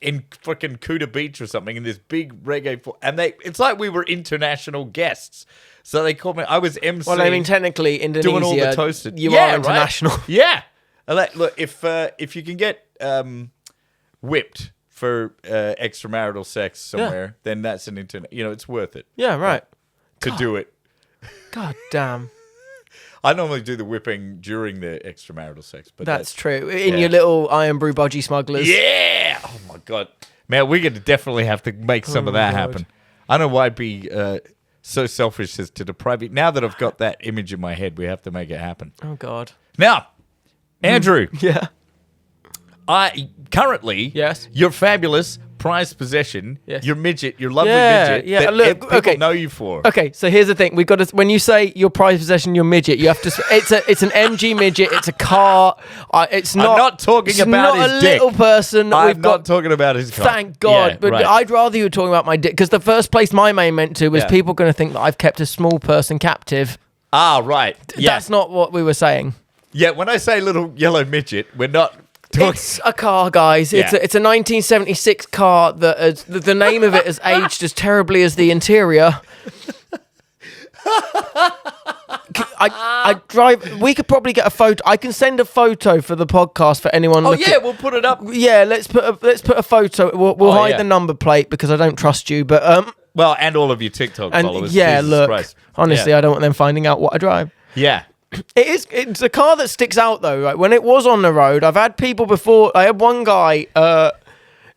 Speaker 1: in fucking Kuta Beach or something, in this big reggae, and it's like we were international guests. So they called me. I was MC.
Speaker 2: Well, I mean, technically, Indonesia,
Speaker 1: doing all the toasted.
Speaker 2: you
Speaker 1: Yeah,
Speaker 2: are international.
Speaker 1: Right? Yeah. And look, if you can get whipped for extramarital sex somewhere, then that's an internet. It's worth it
Speaker 2: Yeah, right.
Speaker 1: to do it.
Speaker 2: God damn.
Speaker 1: I normally do the whipping during the extramarital sex, but
Speaker 2: That's true. In
Speaker 1: yeah.
Speaker 2: your little Iron Brew budgie smugglers.
Speaker 1: yeah. Oh my god, man, we're gonna definitely have to make some of that happen. I don't know why I'd be so selfish as to deprive you. Now that I've got that image in my head, we have to make it happen.
Speaker 2: Oh, God.
Speaker 1: Now, Andrew,
Speaker 2: Yeah.
Speaker 1: currently,
Speaker 2: Yes.
Speaker 1: your fabulous prized possession,
Speaker 2: Yes.
Speaker 1: your midget, your lovely
Speaker 2: Yeah,
Speaker 1: midget,
Speaker 2: yeah,
Speaker 1: that
Speaker 2: look,
Speaker 1: people
Speaker 2: okay.
Speaker 1: know you for.
Speaker 2: Okay, so here's the thing. We've got to, when you say your prized possession, your midget, you have to. It's an MG midget. It's a car. It's not.
Speaker 1: not talking
Speaker 2: it's
Speaker 1: about
Speaker 2: not
Speaker 1: his
Speaker 2: a
Speaker 1: dick.
Speaker 2: little person.
Speaker 1: I'm
Speaker 2: We've
Speaker 1: not
Speaker 2: got.
Speaker 1: talking about his car.
Speaker 2: Thank God.
Speaker 1: Yeah,
Speaker 2: But
Speaker 1: right.
Speaker 2: I'd rather you were talking about my dick because the first place my mind meant to was
Speaker 1: Yeah.
Speaker 2: people going to think that I've kept a small person captive.
Speaker 1: Right. Yeah.
Speaker 2: That's not what we were saying.
Speaker 1: Yeah, when I say little yellow midget, we're not talking.
Speaker 2: It's a car, guys.
Speaker 1: Yeah.
Speaker 2: It's a 1976 car that the name of it has aged as terribly as the interior. I drive. We could probably get a photo. I can send a photo for the podcast for anyone.
Speaker 1: Oh
Speaker 2: looking.
Speaker 1: yeah, we'll put it up.
Speaker 2: Yeah, let's put a photo. We'll hide
Speaker 1: yeah.
Speaker 2: the number plate because I don't trust you. But
Speaker 1: Well, and all of your TikTok
Speaker 2: and
Speaker 1: followers.
Speaker 2: yeah,
Speaker 1: Jesus
Speaker 2: look.
Speaker 1: Christ.
Speaker 2: Honestly,
Speaker 1: yeah.
Speaker 2: I don't want them finding out what I drive.
Speaker 1: Yeah.
Speaker 2: It's a car that sticks out though. Right? When it was on the road, I've had people before. I had one guy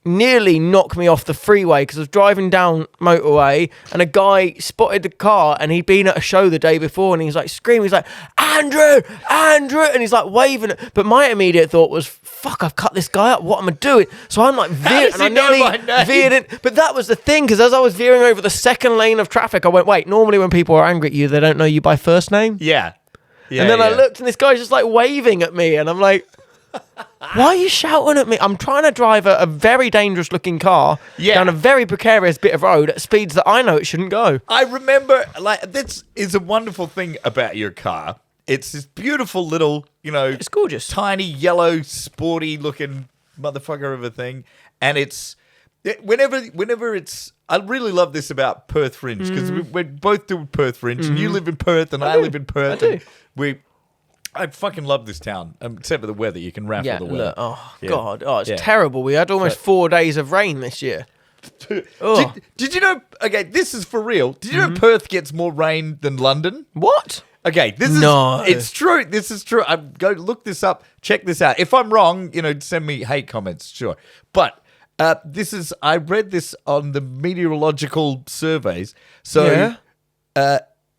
Speaker 2: nearly knock me off the freeway because I was driving down motorway and a guy spotted the car and he'd been at a show the day before and he's like screaming, he's like, Andrew, and he's like waving it. But my immediate thought was, fuck, I've cut this guy up, what am I doing? So I'm like veering and I nearly veered in. But that was the thing, because as I was veering over the second lane of traffic, I went, wait, normally when people are angry at you, they don't know you by first name.
Speaker 1: Yeah.
Speaker 2: And then I looked and this guy's just like waving at me and I'm like, why are you shouting at me? I'm trying to drive a very dangerous looking car down a very precarious bit of road at speeds that I know it shouldn't go.
Speaker 1: I remember, like, this is a wonderful thing about your car. It's this beautiful little,
Speaker 2: It's gorgeous.
Speaker 1: tiny, yellow, sporty looking motherfucker of a thing. And whenever it's, I really love this about Perth Fringe, because we're both doing Perth Fringe, and you live in Perth and I live in Perth.
Speaker 2: I do.
Speaker 1: I fucking love this town, except for the weather. You can raffle the weather.
Speaker 2: God. Oh, it's terrible. We had almost 4 days of rain this year.
Speaker 1: Did you know, okay, this is for real. Did you know Perth gets more rain than London?
Speaker 2: What?
Speaker 1: Okay, it's true. This is true. Go look this up. Check this out. If I'm wrong, send me hate comments, sure. But I read this on the meteorological surveys. So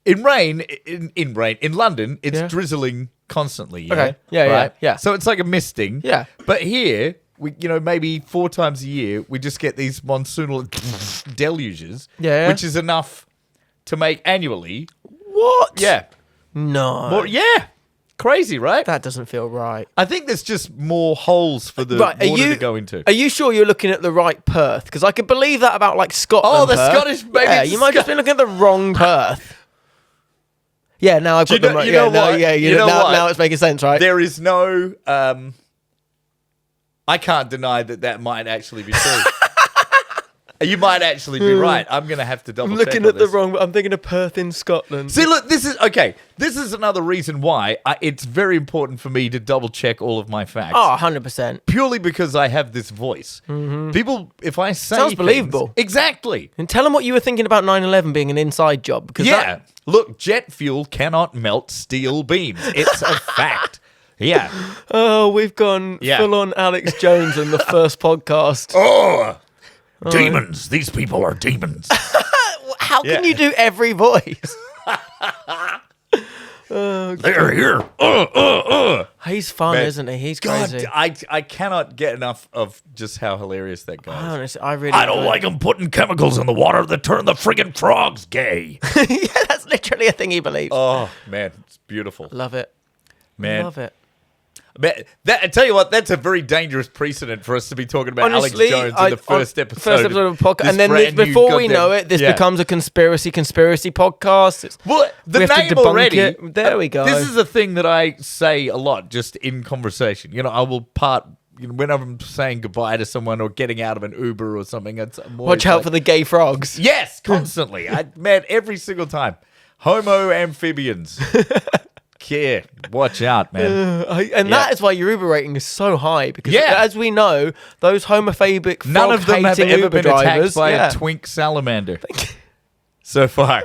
Speaker 1: in London, it's drizzling constantly.
Speaker 2: Okay. Yeah.
Speaker 1: So it's like a misting.
Speaker 2: Yeah.
Speaker 1: But here, we maybe 4 times a year, we just get these monsoonal deluges.
Speaker 2: Yeah.
Speaker 1: Which is enough to make annually.
Speaker 2: What?
Speaker 1: Yeah.
Speaker 2: No.
Speaker 1: Well, yeah. Crazy, right?
Speaker 2: That doesn't feel right.
Speaker 1: I think there's just more holes for the water to go into.
Speaker 2: Are you sure you're looking at the right Perth? Because I could believe that about like Scotland.
Speaker 1: Oh, the
Speaker 2: Perth.
Speaker 1: Scottish baby.
Speaker 2: Yeah, you might just be looking at the wrong Perth. Yeah, now I've got the right.
Speaker 1: You know what?
Speaker 2: Now it's making sense, right?
Speaker 1: There is no. I can't deny that might actually be true. You might actually be right. I'm going to have to double check.
Speaker 2: I'm looking at the wrong. I'm thinking of Perth in Scotland.
Speaker 1: See, look, this is okay. This is another reason why it's very important for me to double check all of my facts.
Speaker 2: Oh, 100%.
Speaker 1: Purely because I have this voice. People, if I say
Speaker 2: Sounds
Speaker 1: things-
Speaker 2: believable.
Speaker 1: Exactly.
Speaker 2: And tell them what you were thinking about 9/11 being an inside job. Because
Speaker 1: Look, jet fuel cannot melt steel beams. It's a fact. Yeah.
Speaker 2: Oh, we've gone full on Alex Jones in the first podcast.
Speaker 1: Oh, demons. These people are demons.
Speaker 2: How can you do every voice?
Speaker 1: They're here.
Speaker 2: He's fun,
Speaker 1: Man.
Speaker 2: isn't he? He's
Speaker 1: God,
Speaker 2: crazy.
Speaker 1: I cannot get enough of just how hilarious that guy is.
Speaker 2: Honestly, I really.
Speaker 1: I don't like them putting chemicals in the water that turn the friggin' frogs gay.
Speaker 2: Yeah, that's literally a thing he believes.
Speaker 1: Oh, man. It's beautiful.
Speaker 2: Love it.
Speaker 1: Man.
Speaker 2: Love it.
Speaker 1: Man, I tell you what, that's a very dangerous precedent for us to be talking about
Speaker 2: Honestly,
Speaker 1: Alex Jones in the first episode
Speaker 2: of the podcast.
Speaker 1: this
Speaker 2: And then
Speaker 1: brand new
Speaker 2: before we
Speaker 1: goddamn-
Speaker 2: know it, this
Speaker 1: Yeah.
Speaker 2: becomes a conspiracy podcast.
Speaker 1: Well, the
Speaker 2: we have to
Speaker 1: name
Speaker 2: debunk
Speaker 1: already.
Speaker 2: it. There we go.
Speaker 1: This is a thing that I say a lot, just in conversation. I will part. When I'm saying goodbye to someone or getting out of an Uber or something,
Speaker 2: Watch out for the gay frogs.
Speaker 1: Yes, constantly. Man, every single time. Homo amphibians. Yeah, watch out, man.
Speaker 2: That is why your Uber rating is so high, because
Speaker 1: Yeah.
Speaker 2: as we know, those homophobic,
Speaker 1: None of them have
Speaker 2: frog-hating
Speaker 1: ever
Speaker 2: Uber
Speaker 1: been attacked
Speaker 2: drivers,
Speaker 1: by a twink salamander so far.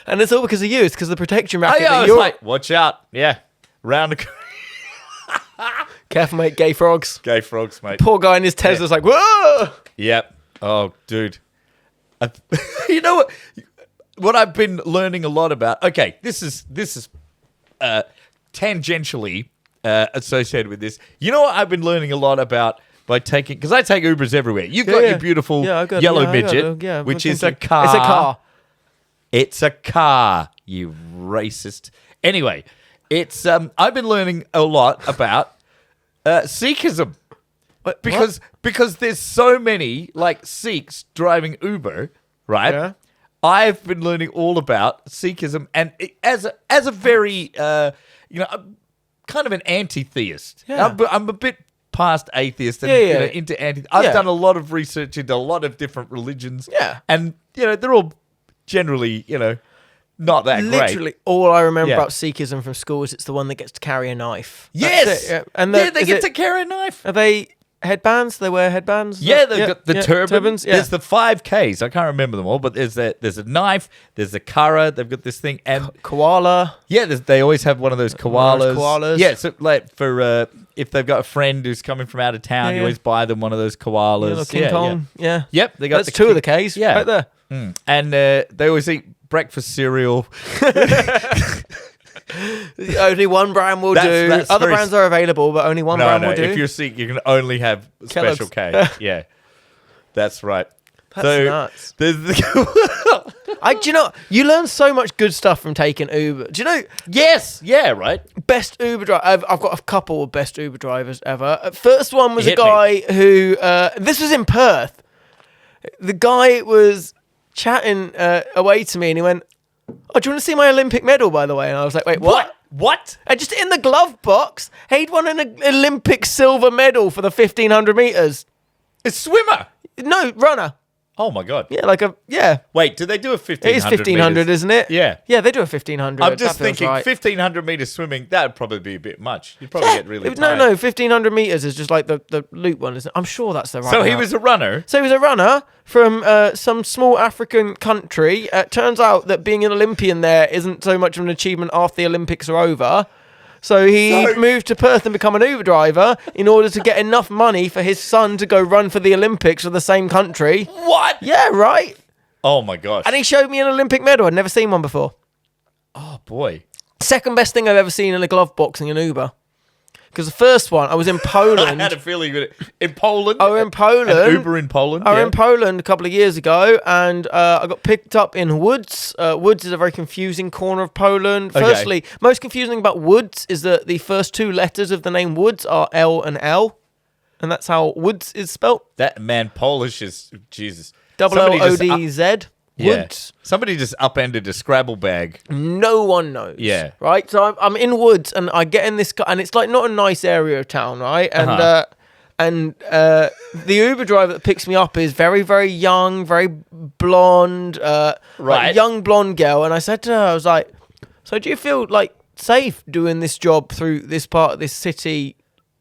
Speaker 2: and it's all because of you. It's because of the protection racket.
Speaker 1: I
Speaker 2: that
Speaker 1: was
Speaker 2: you're
Speaker 1: like, watch out. Yeah, round the
Speaker 2: careful, mate. Gay frogs.
Speaker 1: gay frogs, mate.
Speaker 2: Poor guy in his Tesla's like, whoa.
Speaker 1: Yep. Oh, dude. You know what I've been learning a lot about? Okay, this is tangentially associated with this. You know what I've been learning a lot about by taking, because I take Ubers everywhere. You've got your beautiful yellow midget, which is a car.
Speaker 2: It's a car.
Speaker 1: It's a car, you racist. Anyway, it's I've been learning a lot about Sikhism. Because there's so many like Sikhs driving Uber, right?
Speaker 2: Yeah.
Speaker 1: I've been learning all about Sikhism, and as a very I'm kind of an anti-theist.
Speaker 2: Yeah.
Speaker 1: I'm a bit past atheist and into anti. I've done a lot of research into a lot of different religions.
Speaker 2: Yeah.
Speaker 1: And they're all generally not that great.
Speaker 2: Literally, all I remember
Speaker 1: Yeah.
Speaker 2: about Sikhism from school is it's the one that gets to carry a knife.
Speaker 1: Yes.
Speaker 2: That's it, yeah. And
Speaker 1: they get to carry a knife.
Speaker 2: Are they headbands. They wear headbands.
Speaker 1: Yeah, they've got the
Speaker 2: turbans. Yeah.
Speaker 1: There's the 5Ks. I can't remember them all, but there's a knife. There's a kara. They've got this thing, and
Speaker 2: koala.
Speaker 1: yeah, they always have one of those koalas.
Speaker 2: Koalas.
Speaker 1: Yeah, so like for if they've got a friend who's coming from out of town,
Speaker 2: Yeah,
Speaker 1: you
Speaker 2: yeah.
Speaker 1: always buy them one of those koalas.
Speaker 2: Little King Kong. Yeah.
Speaker 1: Yep, they got
Speaker 2: That's two of the Ks.
Speaker 1: Yeah,
Speaker 2: Right there.
Speaker 1: And they always eat breakfast cereal.
Speaker 2: Only one brand will do.
Speaker 1: That's
Speaker 2: Other
Speaker 1: very
Speaker 2: brands are available, but only one brand will do.
Speaker 1: If you're sick, you can only have Special
Speaker 2: Kellogg's.
Speaker 1: K. Yeah, that's right.
Speaker 2: That's
Speaker 1: so
Speaker 2: nuts.
Speaker 1: There's the
Speaker 2: Do you know, you learn so much good stuff from taking Uber. Do you know,
Speaker 1: yes, yeah, right.
Speaker 2: best Uber driver? I've got a couple of best Uber drivers ever. First one was a
Speaker 1: Hit me.
Speaker 2: guy who, this was in Perth. The guy was chatting away to me and he went, "Oh, do you want to see my Olympic medal, by the way?" And I was like, "Wait, what?"
Speaker 1: What?
Speaker 2: And just in the glove box, he'd won an Olympic silver medal for the 1500 meters.
Speaker 1: A swimmer.
Speaker 2: No, runner.
Speaker 1: Oh my god.
Speaker 2: Yeah.
Speaker 1: Wait, do they do a 1500?
Speaker 2: It is 1500,
Speaker 1: meters?
Speaker 2: isn't it?
Speaker 1: Yeah.
Speaker 2: Yeah, they do a 1500.
Speaker 1: I'm just
Speaker 2: That feels
Speaker 1: thinking
Speaker 2: right.
Speaker 1: 1500 meters swimming. That would probably be a bit much. You'd probably get really
Speaker 2: No,
Speaker 1: tired.
Speaker 2: 1500 meters is just like the loop one, isn't it? I'm sure that's the right
Speaker 1: So he
Speaker 2: amount.
Speaker 1: was a runner.
Speaker 2: So he was a runner from some small African country. Turns out that being an Olympian there isn't so much of an achievement after the Olympics are over. So he moved to Perth and become an Uber driver in order to get enough money for his son to go run for the Olympics for the same country.
Speaker 1: What?
Speaker 2: Yeah, right.
Speaker 1: Oh my gosh.
Speaker 2: And he showed me an Olympic medal. I'd never seen one before.
Speaker 1: Oh boy.
Speaker 2: Second best thing I've ever seen in a glove box in an Uber. Because the first one, I was in Poland.
Speaker 1: I had a feeling in Poland.
Speaker 2: Oh, in Poland.
Speaker 1: An Uber in Poland.
Speaker 2: I was
Speaker 1: yeah.
Speaker 2: in Poland a couple of years ago, and I got picked up in Woods. Woods is a very confusing corner of Poland.
Speaker 1: Okay.
Speaker 2: Firstly, most confusing about Woods is that the first two letters of the name Woods are L and L, and that's how Woods is spelt.
Speaker 1: That man, Polish is Jesus.
Speaker 2: Double
Speaker 1: Somebody
Speaker 2: L O
Speaker 1: just
Speaker 2: D Z.
Speaker 1: Yeah.
Speaker 2: Woods.
Speaker 1: Somebody just upended a Scrabble bag.
Speaker 2: No one knows.
Speaker 1: Yeah.
Speaker 2: Right. So I'm in Woods, and I get in this, and it's like not a nice area of town, right? And the Uber driver that picks me up is very, very young, very blonde,
Speaker 1: Right.
Speaker 2: young blonde girl. And I said to her, I was like, "So do you feel like safe doing this job through this part of this city?"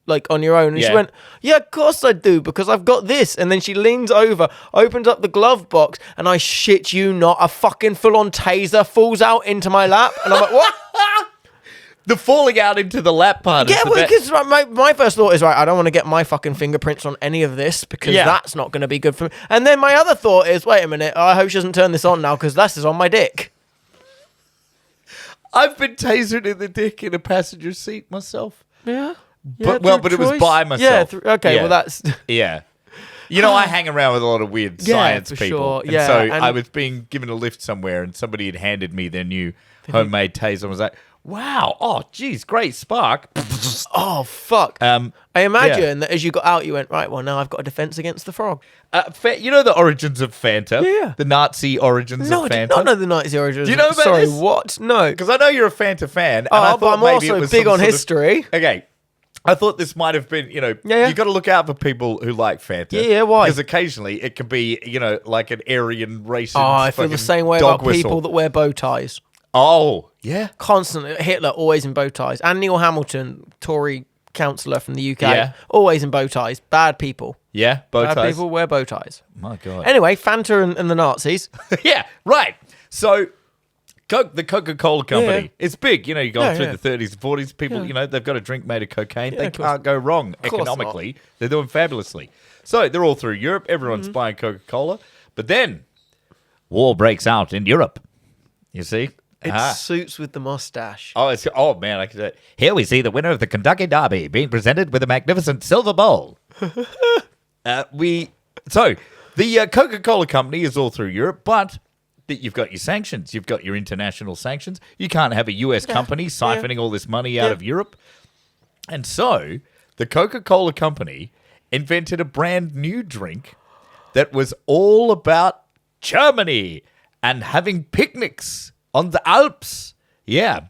Speaker 2: Like on your own. And she
Speaker 1: Yeah.
Speaker 2: went, "Yeah, of course I do, because I've got this." And then she leans over, opens up the glove box, and I shit you not, a fucking full-on taser falls out into my lap. And I'm like, "What?"
Speaker 1: The falling out into the lap part.
Speaker 2: Yeah,
Speaker 1: is the
Speaker 2: well,
Speaker 1: best.
Speaker 2: because my first thought is, right, I don't want to get my fucking fingerprints on any of this, because
Speaker 1: Yeah.
Speaker 2: that's not going to be good for me. And then my other thought is, wait a minute, I hope she doesn't turn this on now, because this is on my dick.
Speaker 1: I've been tasered in the dick in a passenger seat myself.
Speaker 2: Yeah.
Speaker 1: But it was by myself.
Speaker 2: Yeah, okay,
Speaker 1: Yeah.
Speaker 2: well, that's...
Speaker 1: Yeah. You know, I hang around with a lot of weird
Speaker 2: Yeah,
Speaker 1: science
Speaker 2: for
Speaker 1: people.
Speaker 2: sure.
Speaker 1: And
Speaker 2: Yeah,
Speaker 1: so
Speaker 2: and-
Speaker 1: I was being given a lift somewhere and somebody had handed me their new homemade taser and was like, wow, oh, geez, great spark.
Speaker 2: Oh, fuck. I
Speaker 1: yeah.
Speaker 2: imagine that as you got out, you went, right, well, now I've got a defense against the frog.
Speaker 1: You know the origins of Fanta?
Speaker 2: Yeah.
Speaker 1: The Nazi origins
Speaker 2: No,
Speaker 1: of
Speaker 2: I
Speaker 1: Fanta?
Speaker 2: did not know the Nazi origins.
Speaker 1: Do you know about
Speaker 2: Sorry,
Speaker 1: this?
Speaker 2: what? No.
Speaker 1: Because I know you're a Fanta fan. And I
Speaker 2: Oh, but
Speaker 1: thought
Speaker 2: I'm
Speaker 1: maybe it
Speaker 2: also
Speaker 1: was
Speaker 2: big
Speaker 1: some
Speaker 2: on
Speaker 1: sort of-
Speaker 2: history.
Speaker 1: Okay. I thought this might have been,
Speaker 2: Yeah.
Speaker 1: you got to look out for people who like Fanta.
Speaker 2: Yeah, why?
Speaker 1: Because occasionally it can be, like an Aryan racist.
Speaker 2: Oh, I feel the
Speaker 1: fucking
Speaker 2: same way
Speaker 1: dog
Speaker 2: about
Speaker 1: whistle.
Speaker 2: people that wear bow ties.
Speaker 1: Oh, yeah.
Speaker 2: Constantly. Hitler, always in bow ties. And Neil Hamilton, Tory councillor from the UK,
Speaker 1: Yeah.
Speaker 2: always in bow ties. Bad people.
Speaker 1: Yeah, bow
Speaker 2: Bad
Speaker 1: ties.
Speaker 2: people wear bow ties.
Speaker 1: My God.
Speaker 2: Anyway, Fanta and the Nazis.
Speaker 1: Yeah, right. So, the Coca-Cola company,
Speaker 2: Yeah.
Speaker 1: it's big. You go
Speaker 2: Yeah,
Speaker 1: through
Speaker 2: yeah.
Speaker 1: the 30s, 40s. People, they've got a drink made of cocaine.
Speaker 2: Yeah,
Speaker 1: They
Speaker 2: of course.
Speaker 1: can't go wrong
Speaker 2: course
Speaker 1: economically. They're doing fabulously. So, they're all through Europe. Everyone's
Speaker 2: Mm-hmm.
Speaker 1: buying Coca-Cola. But then, war breaks out in Europe. You see?
Speaker 2: It suits with the mustache.
Speaker 1: Oh man, I could. Here we see the winner of the Kentucky Derby being presented with a magnificent silver bowl. So the Coca-Cola company is all through Europe, but you've got your sanctions, you've got your international sanctions. You can't have a US company siphoning all this money out of Europe, and so the Coca-Cola company invented a brand new drink that was all about Germany and having picnics on the Alps. Yeah.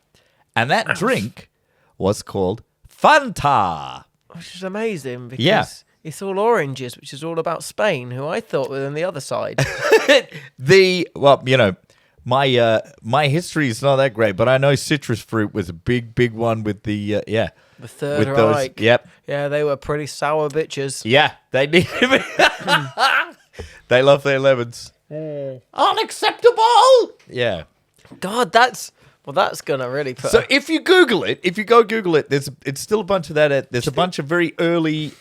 Speaker 1: And that drink was called Fanta.
Speaker 2: Which is amazing because
Speaker 1: Yeah.
Speaker 2: it's all oranges, which is all about Spain, who I thought were on the other side.
Speaker 1: my history is not that great, but I know citrus fruit was a big one with the
Speaker 2: The Third
Speaker 1: with those.
Speaker 2: Reich.
Speaker 1: Yep.
Speaker 2: Yeah, they were pretty sour bitches.
Speaker 1: Yeah, they need me. They love their lemons. Unacceptable. Yeah.
Speaker 2: God, that's gonna really put.
Speaker 1: So if you Google it, if you go Google it, it's still a bunch of that. There's a bunch of very early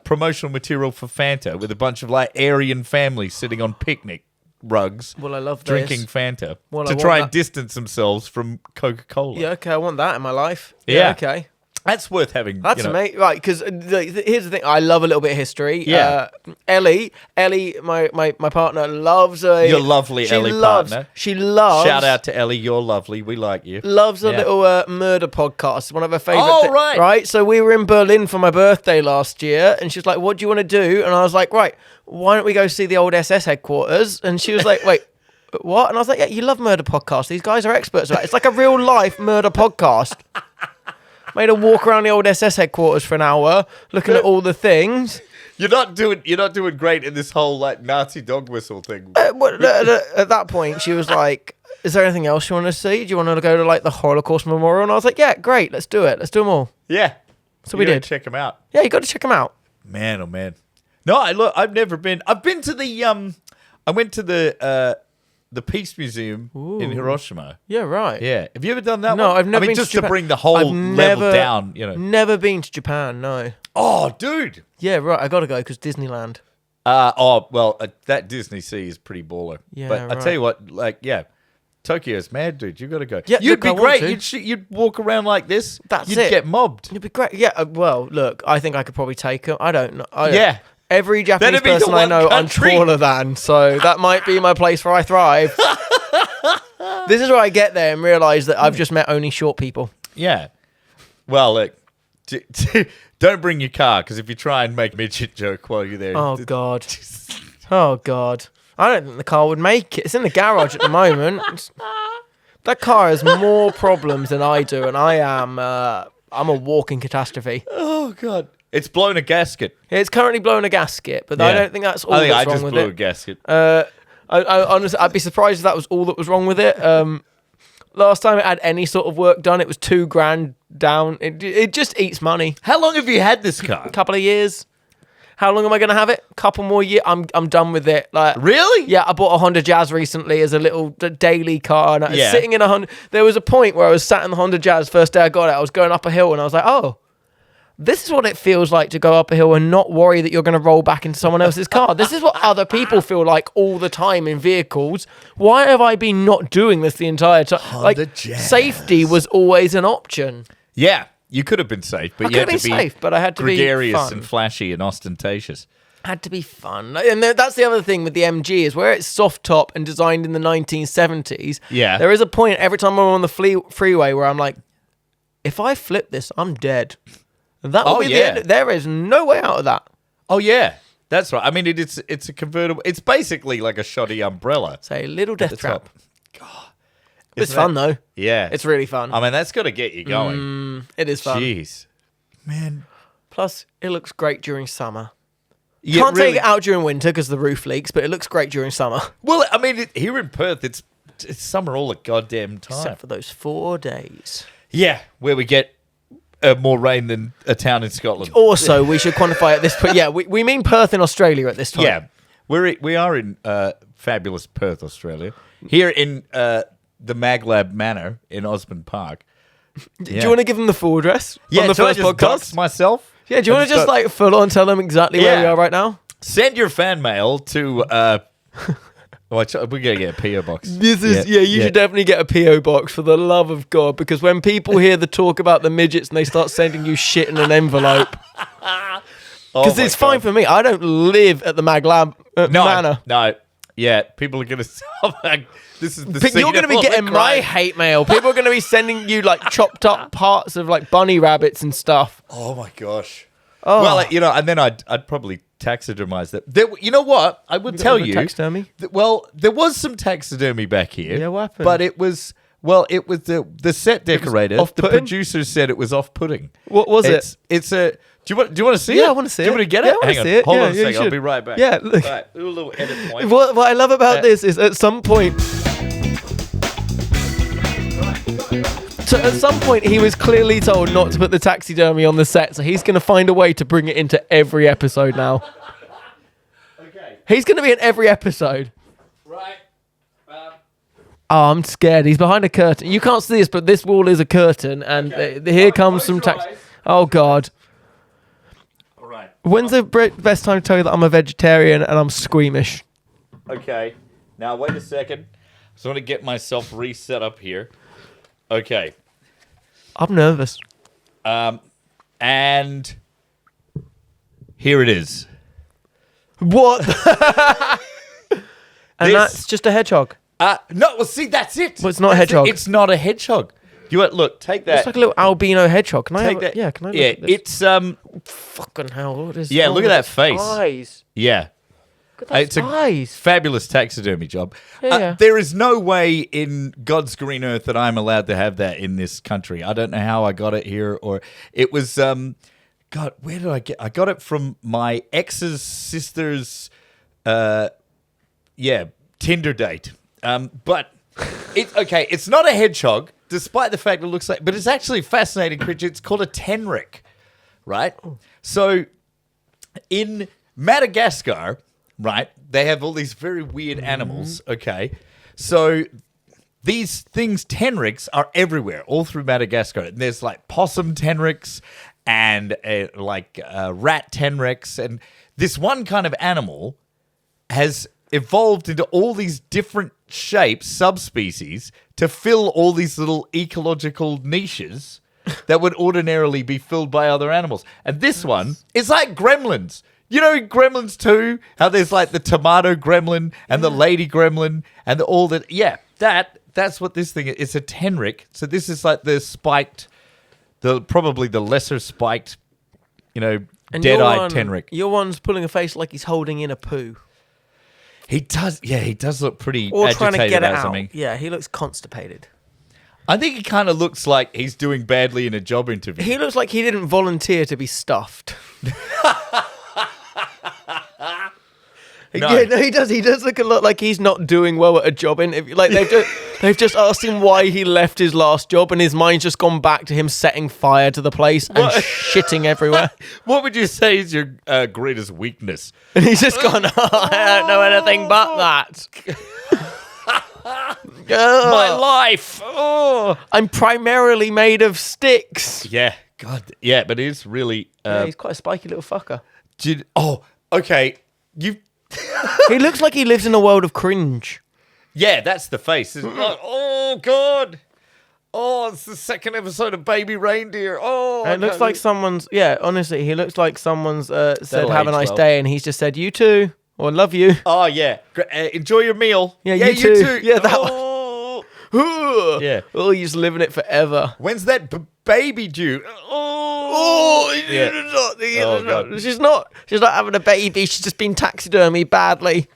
Speaker 1: promotional material for Fanta with a bunch of like Aryan families sitting on picnic rugs.
Speaker 2: Well, I love
Speaker 1: drinking
Speaker 2: this.
Speaker 1: Fanta
Speaker 2: Well, I
Speaker 1: to
Speaker 2: want
Speaker 1: try and
Speaker 2: that.
Speaker 1: distance themselves from Coca-Cola.
Speaker 2: Yeah, okay, I want that in my life.
Speaker 1: Yeah.
Speaker 2: Okay.
Speaker 1: That's worth having.
Speaker 2: That's amazing, right? Because here's the thing: I love a little bit of history.
Speaker 1: Yeah.
Speaker 2: Ellie, my partner loves a.
Speaker 1: Your lovely Ellie partner.
Speaker 2: She loves.
Speaker 1: Shout out to Ellie, you're lovely. We like you.
Speaker 2: Loves a
Speaker 1: Yeah.
Speaker 2: little murder podcast. It's one of her favorite.
Speaker 1: Oh, right.
Speaker 2: Right. So we were in Berlin for my birthday last year, and she's like, "What do you want to do?" And I was like, "Right, why don't we go see the old SS headquarters?" And she was like, "Wait." What? And I was like, yeah, you love murder podcasts. These guys are experts at it. It's like a real life murder podcast. Made her walk around the old SS headquarters for an hour, looking at all the things.
Speaker 1: You're not doing great in this whole like Nazi dog whistle thing.
Speaker 2: At that point, she was like, is there anything else you want to see? Do you want to go to like the Holocaust Memorial? And I was like, yeah, great. Let's do it. Let's do them all.
Speaker 1: Yeah.
Speaker 2: So we did.
Speaker 1: Check them out.
Speaker 2: Yeah, you got to check them out.
Speaker 1: Man, oh man. No, I've never been. I've been to the I went to the Peace Museum in Hiroshima.
Speaker 2: Yeah, right.
Speaker 1: Yeah. Have you ever done that
Speaker 2: No,
Speaker 1: one?
Speaker 2: I've never been
Speaker 1: just
Speaker 2: to Japan.
Speaker 1: bring the whole level down, you know.
Speaker 2: Never been to Japan, no.
Speaker 1: Oh, dude.
Speaker 2: Yeah, right. I got to go because Disneyland.
Speaker 1: That Disney Sea is pretty baller.
Speaker 2: Yeah,
Speaker 1: but I
Speaker 2: right.
Speaker 1: tell you what, Tokyo's mad, dude. You got to go.
Speaker 2: Yeah,
Speaker 1: you'd
Speaker 2: look,
Speaker 1: be
Speaker 2: I want
Speaker 1: great.
Speaker 2: to.
Speaker 1: You'd walk around like this.
Speaker 2: That's
Speaker 1: you'd
Speaker 2: it.
Speaker 1: get mobbed.
Speaker 2: It'd be great. Yeah, well, look, I think I could probably take them. I don't know.
Speaker 1: Yeah.
Speaker 2: Every Japanese
Speaker 1: That'd be the
Speaker 2: person I
Speaker 1: one
Speaker 2: know,
Speaker 1: country.
Speaker 2: I'm taller than, so that might be my place where I thrive. This is where I get there and realise that I've just met only short people.
Speaker 1: Yeah. Well, look, don't bring your car because if you try and make a midget joke while you're there,
Speaker 2: Oh, God. Oh, God. I don't think the car would make it. It's in the garage at the moment. That car has more problems than I do, and I'm a walking catastrophe.
Speaker 1: Oh God, it's blown a gasket.
Speaker 2: It's currently blowing a gasket, but I
Speaker 1: Yeah.
Speaker 2: don't think that's all
Speaker 1: I think
Speaker 2: that's
Speaker 1: I
Speaker 2: wrong
Speaker 1: just
Speaker 2: with
Speaker 1: blew
Speaker 2: it.
Speaker 1: a gasket.
Speaker 2: I honestly, I'd be surprised if that was all that was wrong with it. Last time it had any sort of work done, it was $2,000 down. It just eats money.
Speaker 1: How long have you had this car?
Speaker 2: Couple of years. How long am I going to have it? Couple more years. I'm done with it. Like
Speaker 1: Really?
Speaker 2: Yeah, I bought a Honda Jazz recently as a little daily car, and I was
Speaker 1: Yeah.
Speaker 2: sitting in a Honda. There was a point where I was sat in the Honda Jazz first day I got it. I was going up a hill, and I was like, oh. This is what it feels like to go up a hill and not worry that you're going to roll back into someone else's car. This is what other people feel like all the time in vehicles. Why have I been not doing this the entire time?
Speaker 1: Honda Jazz.
Speaker 2: Safety was always an option.
Speaker 1: Yeah, you could have been safe, but
Speaker 2: I
Speaker 1: you
Speaker 2: could
Speaker 1: had
Speaker 2: have
Speaker 1: to
Speaker 2: been
Speaker 1: be
Speaker 2: safe, but I had to be
Speaker 1: gregarious
Speaker 2: fun.
Speaker 1: and flashy and ostentatious.
Speaker 2: Had to be fun. And that's the other thing with the MG is where it's soft top and designed in the 1970s.
Speaker 1: Yeah.
Speaker 2: There is a point every time I'm on the freeway where I'm like, if I flip this, I'm dead. That will be the end. There is no way out of that.
Speaker 1: Oh yeah, that's right. I mean, it's a convertible. It's basically like a shoddy umbrella.
Speaker 2: It's a little
Speaker 1: at the
Speaker 2: death trap.
Speaker 1: top. God,
Speaker 2: It's
Speaker 1: Isn't
Speaker 2: fun
Speaker 1: that-
Speaker 2: though.
Speaker 1: Yeah,
Speaker 2: It's really fun.
Speaker 1: I mean, that's got to get you going.
Speaker 2: It is fun.
Speaker 1: Jeez, man.
Speaker 2: Plus, it looks great during summer.
Speaker 1: Yeah,
Speaker 2: Can't
Speaker 1: really.
Speaker 2: take it out during winter because the roof leaks, but it looks great during summer.
Speaker 1: Well, I mean, here in Perth, it's summer all the goddamn time.
Speaker 2: Except for those 4 days.
Speaker 1: Yeah, where we get more rain than a town in Scotland.
Speaker 2: Also, we should quantify at this point. Yeah, we mean Perth in Australia at this time.
Speaker 1: Yeah, we are in fabulous Perth, Australia. Here in the Maglab Manor in Osmond Park.
Speaker 2: Do you want to give them the full address on the
Speaker 1: should I
Speaker 2: first
Speaker 1: just
Speaker 2: podcast?
Speaker 1: dox myself?
Speaker 2: Yeah, do you want to just like full on tell them exactly where we
Speaker 1: Yeah.
Speaker 2: are right now?
Speaker 1: Send your fan mail to. We're gonna get a PO box.
Speaker 2: This is you should definitely get a PO box for the love of God, because when people hear the talk about the midgets and they start sending you shit in an envelope, because it's fine for me. I don't live at the Maglab Manor.
Speaker 1: No, yeah, people are gonna. This is the.
Speaker 2: You're going to be
Speaker 1: signal
Speaker 2: getting
Speaker 1: of
Speaker 2: my
Speaker 1: crime.
Speaker 2: hate mail. People are going to be sending you like chopped up parts of like bunny rabbits and stuff.
Speaker 1: Oh my gosh.
Speaker 2: Oh.
Speaker 1: Well, and then I'd probably taxidermize that. You know what? I would tell you.
Speaker 2: Taxidermy?
Speaker 1: Well, there was some taxidermy back here.
Speaker 2: Yeah, what happened?
Speaker 1: But it was the set decorator. The
Speaker 2: off-putting?
Speaker 1: producer said it was off-putting.
Speaker 2: What was it?
Speaker 1: It's a. Do you want to see it?
Speaker 2: Yeah, I wanna see
Speaker 1: Do you
Speaker 2: it.
Speaker 1: want to get
Speaker 2: Yeah,
Speaker 1: it?
Speaker 2: I wanna
Speaker 1: Hang on.
Speaker 2: see it.
Speaker 1: Hold
Speaker 2: Yeah,
Speaker 1: on a
Speaker 2: yeah, you
Speaker 1: second. I'll
Speaker 2: should.
Speaker 1: be right back.
Speaker 2: Yeah, look.
Speaker 1: All right. Do a little edit point.
Speaker 2: What I love about this is at some point So at some point, he was clearly told not to put the taxidermy on the set, so he's going to find a way to bring it into every episode now.
Speaker 1: Okay.
Speaker 2: He's going to be in every episode.
Speaker 1: Right.
Speaker 2: Oh, I'm scared. He's behind a curtain. You can't see this, but this wall is a curtain, and here comes some tax. Oh, God.
Speaker 1: All right.
Speaker 2: When's the best time to tell you that I'm a vegetarian and I'm squeamish?
Speaker 1: Okay. Now, wait a second. I just want to get myself reset up here. Okay.
Speaker 2: I'm nervous.
Speaker 1: And here it is.
Speaker 2: What? And
Speaker 1: This-
Speaker 2: that's just a hedgehog.
Speaker 1: No, well, see, that's it.
Speaker 2: Well, it's not a
Speaker 1: That's it.
Speaker 2: hedgehog.
Speaker 1: It's not a hedgehog. You what? Look, take that.
Speaker 2: It's like a little albino hedgehog. Can I
Speaker 1: take
Speaker 2: have
Speaker 1: that.
Speaker 2: Yeah, can I look
Speaker 1: Yeah,
Speaker 2: at this?
Speaker 1: it's
Speaker 2: Fucking hell. What is
Speaker 1: Yeah,
Speaker 2: wrong
Speaker 1: look at
Speaker 2: with
Speaker 1: that
Speaker 2: its
Speaker 1: face.
Speaker 2: Eyes.
Speaker 1: yeah.
Speaker 2: Look at
Speaker 1: It's
Speaker 2: those
Speaker 1: a
Speaker 2: eyes.
Speaker 1: fabulous taxidermy job.
Speaker 2: Yeah.
Speaker 1: There is no way in God's green earth that I'm allowed to have that in this country. I don't know how I got it here, or it was. God, where did I get? I got it from my ex's sister's. Tinder date. But it's okay. It's not a hedgehog, despite the fact it looks like. But it's actually a fascinating creature. It's called a tenric, right? So in Madagascar, right, they have all these very weird animals. Okay, so these things, tenrics, are everywhere, all through Madagascar. And there's like possum tenrics and rat tenrics, and this one kind of animal has evolved into all these different shapes, subspecies, to fill all these little ecological niches that would ordinarily be filled by other animals. And this one is like gremlins. You know in Gremlins 2, how there's like the tomato gremlin and the lady gremlin and all that. Yeah, that's what this thing is. It's a tenric. So this is like the spiked, probably the lesser spiked,
Speaker 2: And
Speaker 1: dead-eyed tenric.
Speaker 2: Your one's pulling a face like he's holding in a poo.
Speaker 1: He does look pretty
Speaker 2: Or
Speaker 1: agitated
Speaker 2: trying to get it
Speaker 1: or
Speaker 2: out.
Speaker 1: something.
Speaker 2: Yeah, he looks constipated.
Speaker 1: I think he kind of looks like he's doing badly in a job interview.
Speaker 2: He looks like he didn't volunteer to be stuffed.
Speaker 1: No.
Speaker 2: Yeah, no, he does. He does look a lot like he's not doing well at a job interview. Like they've just asked him why he left his last job, and his mind's just gone back to him setting fire to the place and shitting everywhere.
Speaker 1: What would you say is your greatest weakness?
Speaker 2: And he's just gone, I don't know anything but that.
Speaker 1: My life. Oh.
Speaker 2: I'm primarily made of sticks.
Speaker 1: Yeah, God. Yeah, but it's really.
Speaker 2: Yeah, he's quite a spiky little fucker.
Speaker 1: Okay.
Speaker 2: He looks like he lives in a world of cringe.
Speaker 1: Yeah, that's the face. It's like, oh God. Oh, it's the second episode of Baby Reindeer. Oh,
Speaker 2: And it looks like someone's. Yeah, honestly, he looks like someone's said,
Speaker 1: That'll
Speaker 2: "Have a
Speaker 1: age
Speaker 2: nice
Speaker 1: well.
Speaker 2: day," and he's just said, "You too," or "Love you."
Speaker 1: Oh yeah. Enjoy your meal.
Speaker 2: Yeah, you too. Yeah, that one.
Speaker 1: Oh. Yeah.
Speaker 2: Oh, you're just living it forever.
Speaker 1: When's that baby due?
Speaker 2: Oh,
Speaker 1: Yeah. Oh, God.
Speaker 2: She's not having a baby. She's just been taxidermied badly.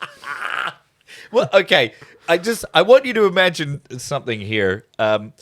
Speaker 1: Well, okay. I want you to imagine something here. I don't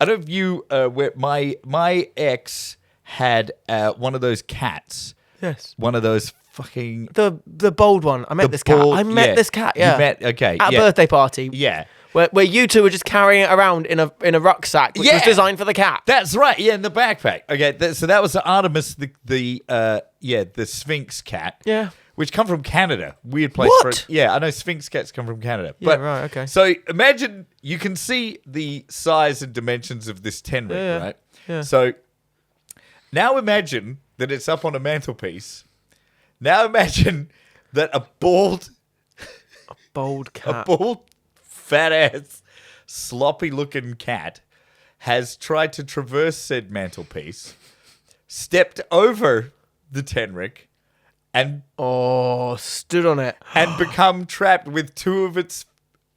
Speaker 1: know if you where my ex had one of those cats.
Speaker 2: Yes.
Speaker 1: One of those fucking
Speaker 2: The bold one. I met
Speaker 1: The
Speaker 2: this cat.
Speaker 1: bold-
Speaker 2: I met
Speaker 1: yeah.
Speaker 2: this cat.
Speaker 1: You
Speaker 2: Yeah.
Speaker 1: met- okay,
Speaker 2: At
Speaker 1: yeah.
Speaker 2: a birthday party.
Speaker 1: yeah.
Speaker 2: Where you two were just carrying it around in a rucksack, which was
Speaker 1: Yeah.
Speaker 2: designed for the cat.
Speaker 1: That's right. Yeah, in the backpack. Okay, so that was the Artemis, the Sphinx cat.
Speaker 2: Yeah.
Speaker 1: Which come from Canada. Weird place
Speaker 2: What?
Speaker 1: for it. Yeah, I know Sphinx cats come from Canada.
Speaker 2: Yeah, right, okay.
Speaker 1: So imagine you can see the size and dimensions of this tenric,
Speaker 2: Yeah,
Speaker 1: right?
Speaker 2: yeah.
Speaker 1: So now imagine that it's up on a mantelpiece. Now imagine that a bald,
Speaker 2: Bold cat.
Speaker 1: fat ass, sloppy looking cat has tried to traverse said mantelpiece, stepped over the tenric, and
Speaker 2: stood on it.
Speaker 1: become trapped with two of its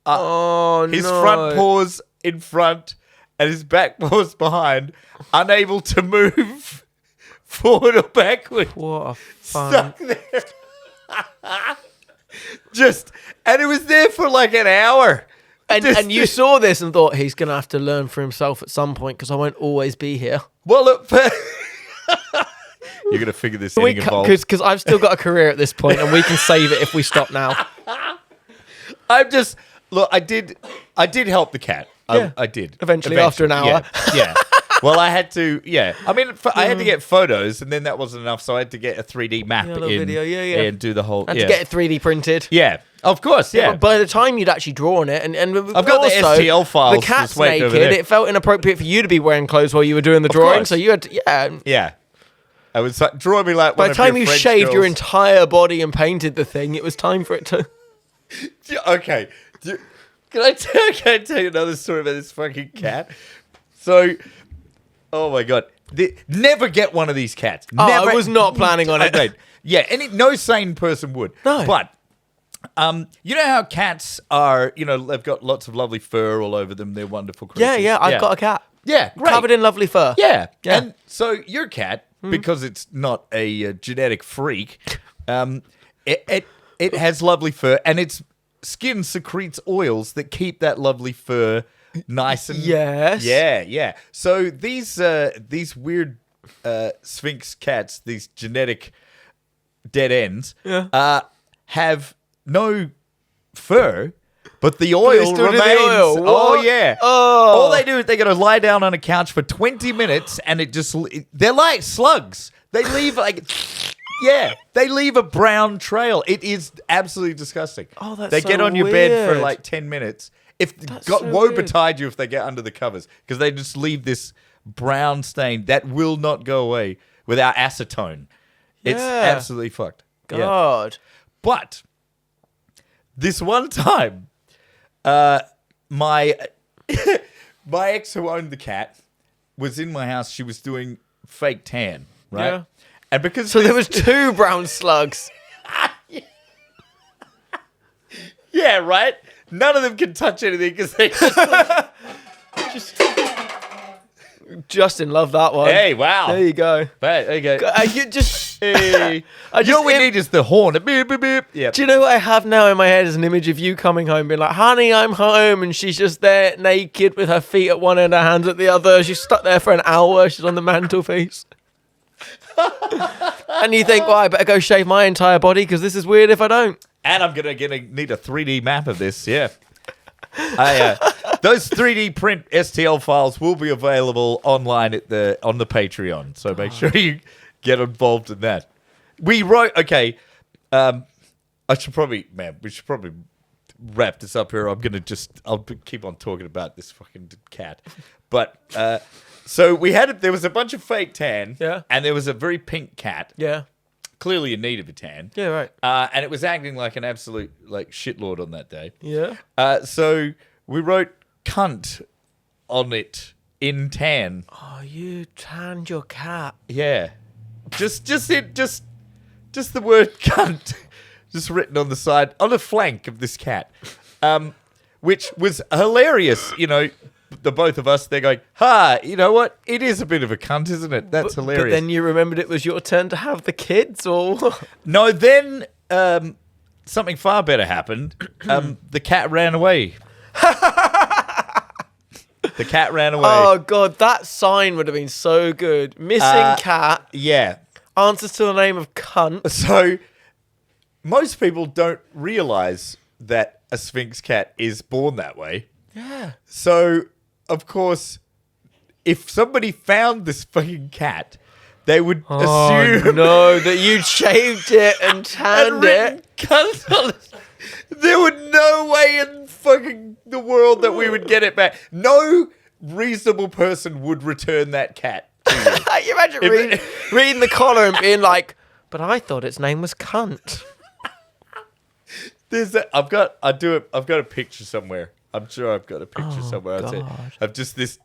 Speaker 1: his
Speaker 2: no.
Speaker 1: front paws in front and his back paws behind, unable to move forward or backward.
Speaker 2: What a fun.
Speaker 1: Stuck there. And it was there for like an hour.
Speaker 2: And you saw this and thought, he's going to have to learn for himself at some point because I won't always be here.
Speaker 1: Well, look, you're gonna figure this thing involved.
Speaker 2: Because I've still got a career at this point and we can save it if we stop now.
Speaker 1: Look, I did help the cat.
Speaker 2: Yeah.
Speaker 1: I did.
Speaker 2: Eventually, after an hour.
Speaker 1: Yeah. Well, I had to, I mean, I had to get photos, and then that wasn't enough, so I had to get a 3D map
Speaker 2: Yeah, a little video, yeah.
Speaker 1: and do the whole,
Speaker 2: And to get it 3D printed.
Speaker 1: Yeah, of course, yeah.
Speaker 2: But by the time you'd actually drawn it, and
Speaker 1: I've got the
Speaker 2: also,
Speaker 1: STL files
Speaker 2: the cat's
Speaker 1: just waiting over
Speaker 2: naked,
Speaker 1: there.
Speaker 2: it felt inappropriate for you to be wearing clothes while you were doing the drawing,
Speaker 1: course.
Speaker 2: so you had to,
Speaker 1: Yeah. I was like, draw me like
Speaker 2: By
Speaker 1: one
Speaker 2: the
Speaker 1: of
Speaker 2: time
Speaker 1: your
Speaker 2: you
Speaker 1: French
Speaker 2: shaved your
Speaker 1: girls.
Speaker 2: entire body and painted the thing, it was time for it to...
Speaker 1: Okay. Can I tell you another story about this fucking cat? So, oh my God. Never get one of these cats.
Speaker 2: Oh,
Speaker 1: Never.
Speaker 2: I was not planning on it.
Speaker 1: Okay. Yeah, no sane person would.
Speaker 2: No.
Speaker 1: But, you know how cats are, they've got lots of lovely fur all over them. They're wondrul creatures.
Speaker 2: Yeah, I've got a cat.
Speaker 1: Yeah, great.
Speaker 2: Covered in lovely fur.
Speaker 1: Yeah.
Speaker 2: Yeah.
Speaker 1: And so your cat, because it's not a genetic freak, it has lovely fur, and its skin secretes oils that keep that lovely fur nice and
Speaker 2: Yes.
Speaker 1: Yeah. So these weird Sphinx cats, these genetic dead ends, have no fur. But the oil
Speaker 2: still do the
Speaker 1: remains.
Speaker 2: oil.
Speaker 1: Oh,
Speaker 2: What?
Speaker 1: yeah.
Speaker 2: Oh.
Speaker 1: All they do is they got to lie down on a couch for 20 minutes, and they're like slugs. They leave they leave a brown trail. It is absolutely disgusting.
Speaker 2: Oh, that's
Speaker 1: They
Speaker 2: so
Speaker 1: get on your bed for
Speaker 2: weird.
Speaker 1: like 10 minutes.
Speaker 2: so
Speaker 1: Woe
Speaker 2: weird.
Speaker 1: betide you if they get under the covers, because they just leave this brown stain that will not go away without acetone. It's
Speaker 2: Yeah.
Speaker 1: absolutely fucked. Yeah.
Speaker 2: God.
Speaker 1: But this one time, my ex who owned the cat was in my house. She was doing fake tan, right?
Speaker 2: Yeah.
Speaker 1: And because
Speaker 2: So there was 2 brown slugs.
Speaker 1: yeah, right. None of them can touch anything because they
Speaker 2: Justin loved that one.
Speaker 1: Hey, wow.
Speaker 2: There you go.
Speaker 1: There you go.
Speaker 2: You just...
Speaker 1: Hey.
Speaker 2: I
Speaker 1: You know what we
Speaker 2: just-
Speaker 1: need is the horn. Beep, beep, beep. Yeah.
Speaker 2: Do you know what I have now in my head is an image of you coming home being like, honey, I'm home. And she's just there naked with her feet at one end, her hands at the other. She's stuck there for an hour. She's on the mantelpiece. And you think, well, I better go shave my entire body because this is weird if I don't.
Speaker 1: And I'm gonna need a 3D map of this. Yeah. Those 3D print STL files will be available online on the Patreon. So make sure you get involved in that. We wrote. Okay. We should probably wrap this up here. I'll keep on talking about this fucking cat. But so there was a bunch of fake tan.
Speaker 2: Yeah.
Speaker 1: And there was a very pink cat.
Speaker 2: Yeah.
Speaker 1: Clearly in need of a tan.
Speaker 2: Yeah, right.
Speaker 1: And it was acting like an absolute shitlord on that day.
Speaker 2: Yeah.
Speaker 1: So we wrote cunt on it in tan.
Speaker 2: Oh, you tanned your cat.
Speaker 1: Yeah. Just the word cunt just written on the side, on the flank of this cat. Which was hilarious, the both of us, they're going, you know what? It is a bit of a cunt, isn't it? That's hilarious.
Speaker 2: But then you remembered it was your turn to have the kids, or what?
Speaker 1: No, then something far better happened. The cat ran away. The cat ran away.
Speaker 2: Oh God, that sign would have been so good. Missing cat.
Speaker 1: Yeah.
Speaker 2: Answers to the name of cunt.
Speaker 1: So most people don't realize that a Sphinx cat is born that way.
Speaker 2: Yeah.
Speaker 1: So, of course, if somebody found this fucking cat, they would assume
Speaker 2: no, that you'd shaved it and tanned it.
Speaker 1: cunt on it. There would no way in fucking the world that we would get it back. No reasonable person would return that cat to you.
Speaker 2: You imagine reading the collar and being like, but I thought its name was cunt.
Speaker 1: I've got a picture somewhere. I'm sure I've got a picture somewhere.
Speaker 2: God.
Speaker 1: Of just this.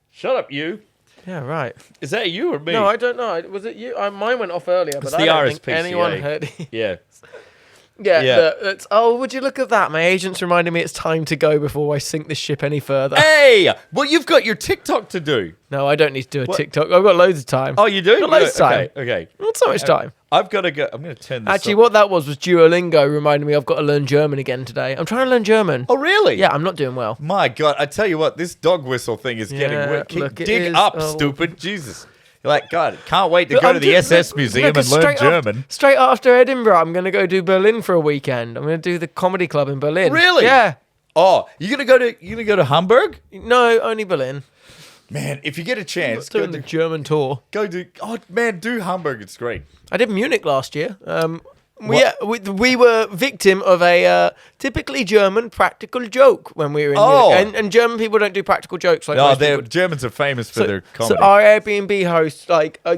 Speaker 1: Shut up, you.
Speaker 2: Yeah, right.
Speaker 1: Is that you or me?
Speaker 2: No, I don't know. Was it you? Mine went off earlier, but
Speaker 1: It's
Speaker 2: I
Speaker 1: the
Speaker 2: don't think
Speaker 1: RSPCA.
Speaker 2: anyone heard it.
Speaker 1: Yeah.
Speaker 2: Yeah. Would you look at that? My agent's reminding me it's time to go before I sink this ship any further.
Speaker 1: Hey, well, you've got your TikTok to do.
Speaker 2: No, I don't need to do a TikTok. I've got loads of time.
Speaker 1: Oh, you do?
Speaker 2: Got loads of time.
Speaker 1: Okay.
Speaker 2: Not so much time.
Speaker 1: I've got to go. I'm going to turn this
Speaker 2: Actually,
Speaker 1: off.
Speaker 2: what that was Duolingo reminding me I've got to learn German again today. I'm trying to learn German.
Speaker 1: Oh, really?
Speaker 2: Yeah, I'm not doing well.
Speaker 1: My God, I tell you what, this dog whistle thing is getting
Speaker 2: Yeah,
Speaker 1: weird.
Speaker 2: look, it
Speaker 1: Dig
Speaker 2: is.
Speaker 1: up,
Speaker 2: Oh.
Speaker 1: stupid. Jesus. You're like, God, can't wait to go to the SS Museum and learn German.
Speaker 2: Straight after Edinburgh, I'm going to go do Berlin for a weekend. I'm going to do the comedy club in Berlin.
Speaker 1: Really?
Speaker 2: Yeah.
Speaker 1: Oh, you gonna go to Hamburg?
Speaker 2: No, only Berlin.
Speaker 1: Man, if you get a chance,
Speaker 2: Doing the German tour.
Speaker 1: do Hamburg. It's great.
Speaker 2: I did Munich last year. We were victim of a typically German practical joke when we were in Munich. And German people don't do practical jokes like most people.
Speaker 1: Germans are famous for their comedy.
Speaker 2: So our Airbnb host, like a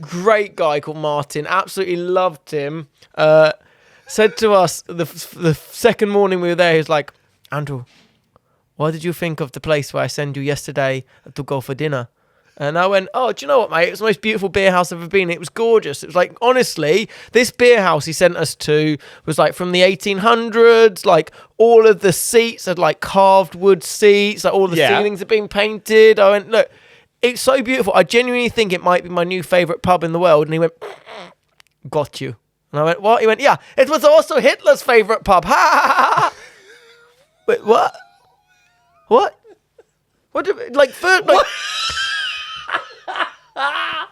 Speaker 2: great guy called Martin, absolutely loved him, said to us the second morning we were there, he was like, Andrew, what did you think of the place where I sent you yesterday to go for dinner? And I went, oh, do you know what, mate? It was the most beautiful beer house I've ever been. It was gorgeous. It was like, honestly, this beer house he sent us to was like from the 1800s. Like all of the seats had like carved wood seats. Like all the ceilings had been painted. I went, look, it's so beautiful. I genuinely think it might be my new favourite pub in the world. And he went, got you. And I went, what? He went, yeah, it was also Hitler's favourite pub. Ha ha ha ha. Wait, what? What? What? Like, first, like,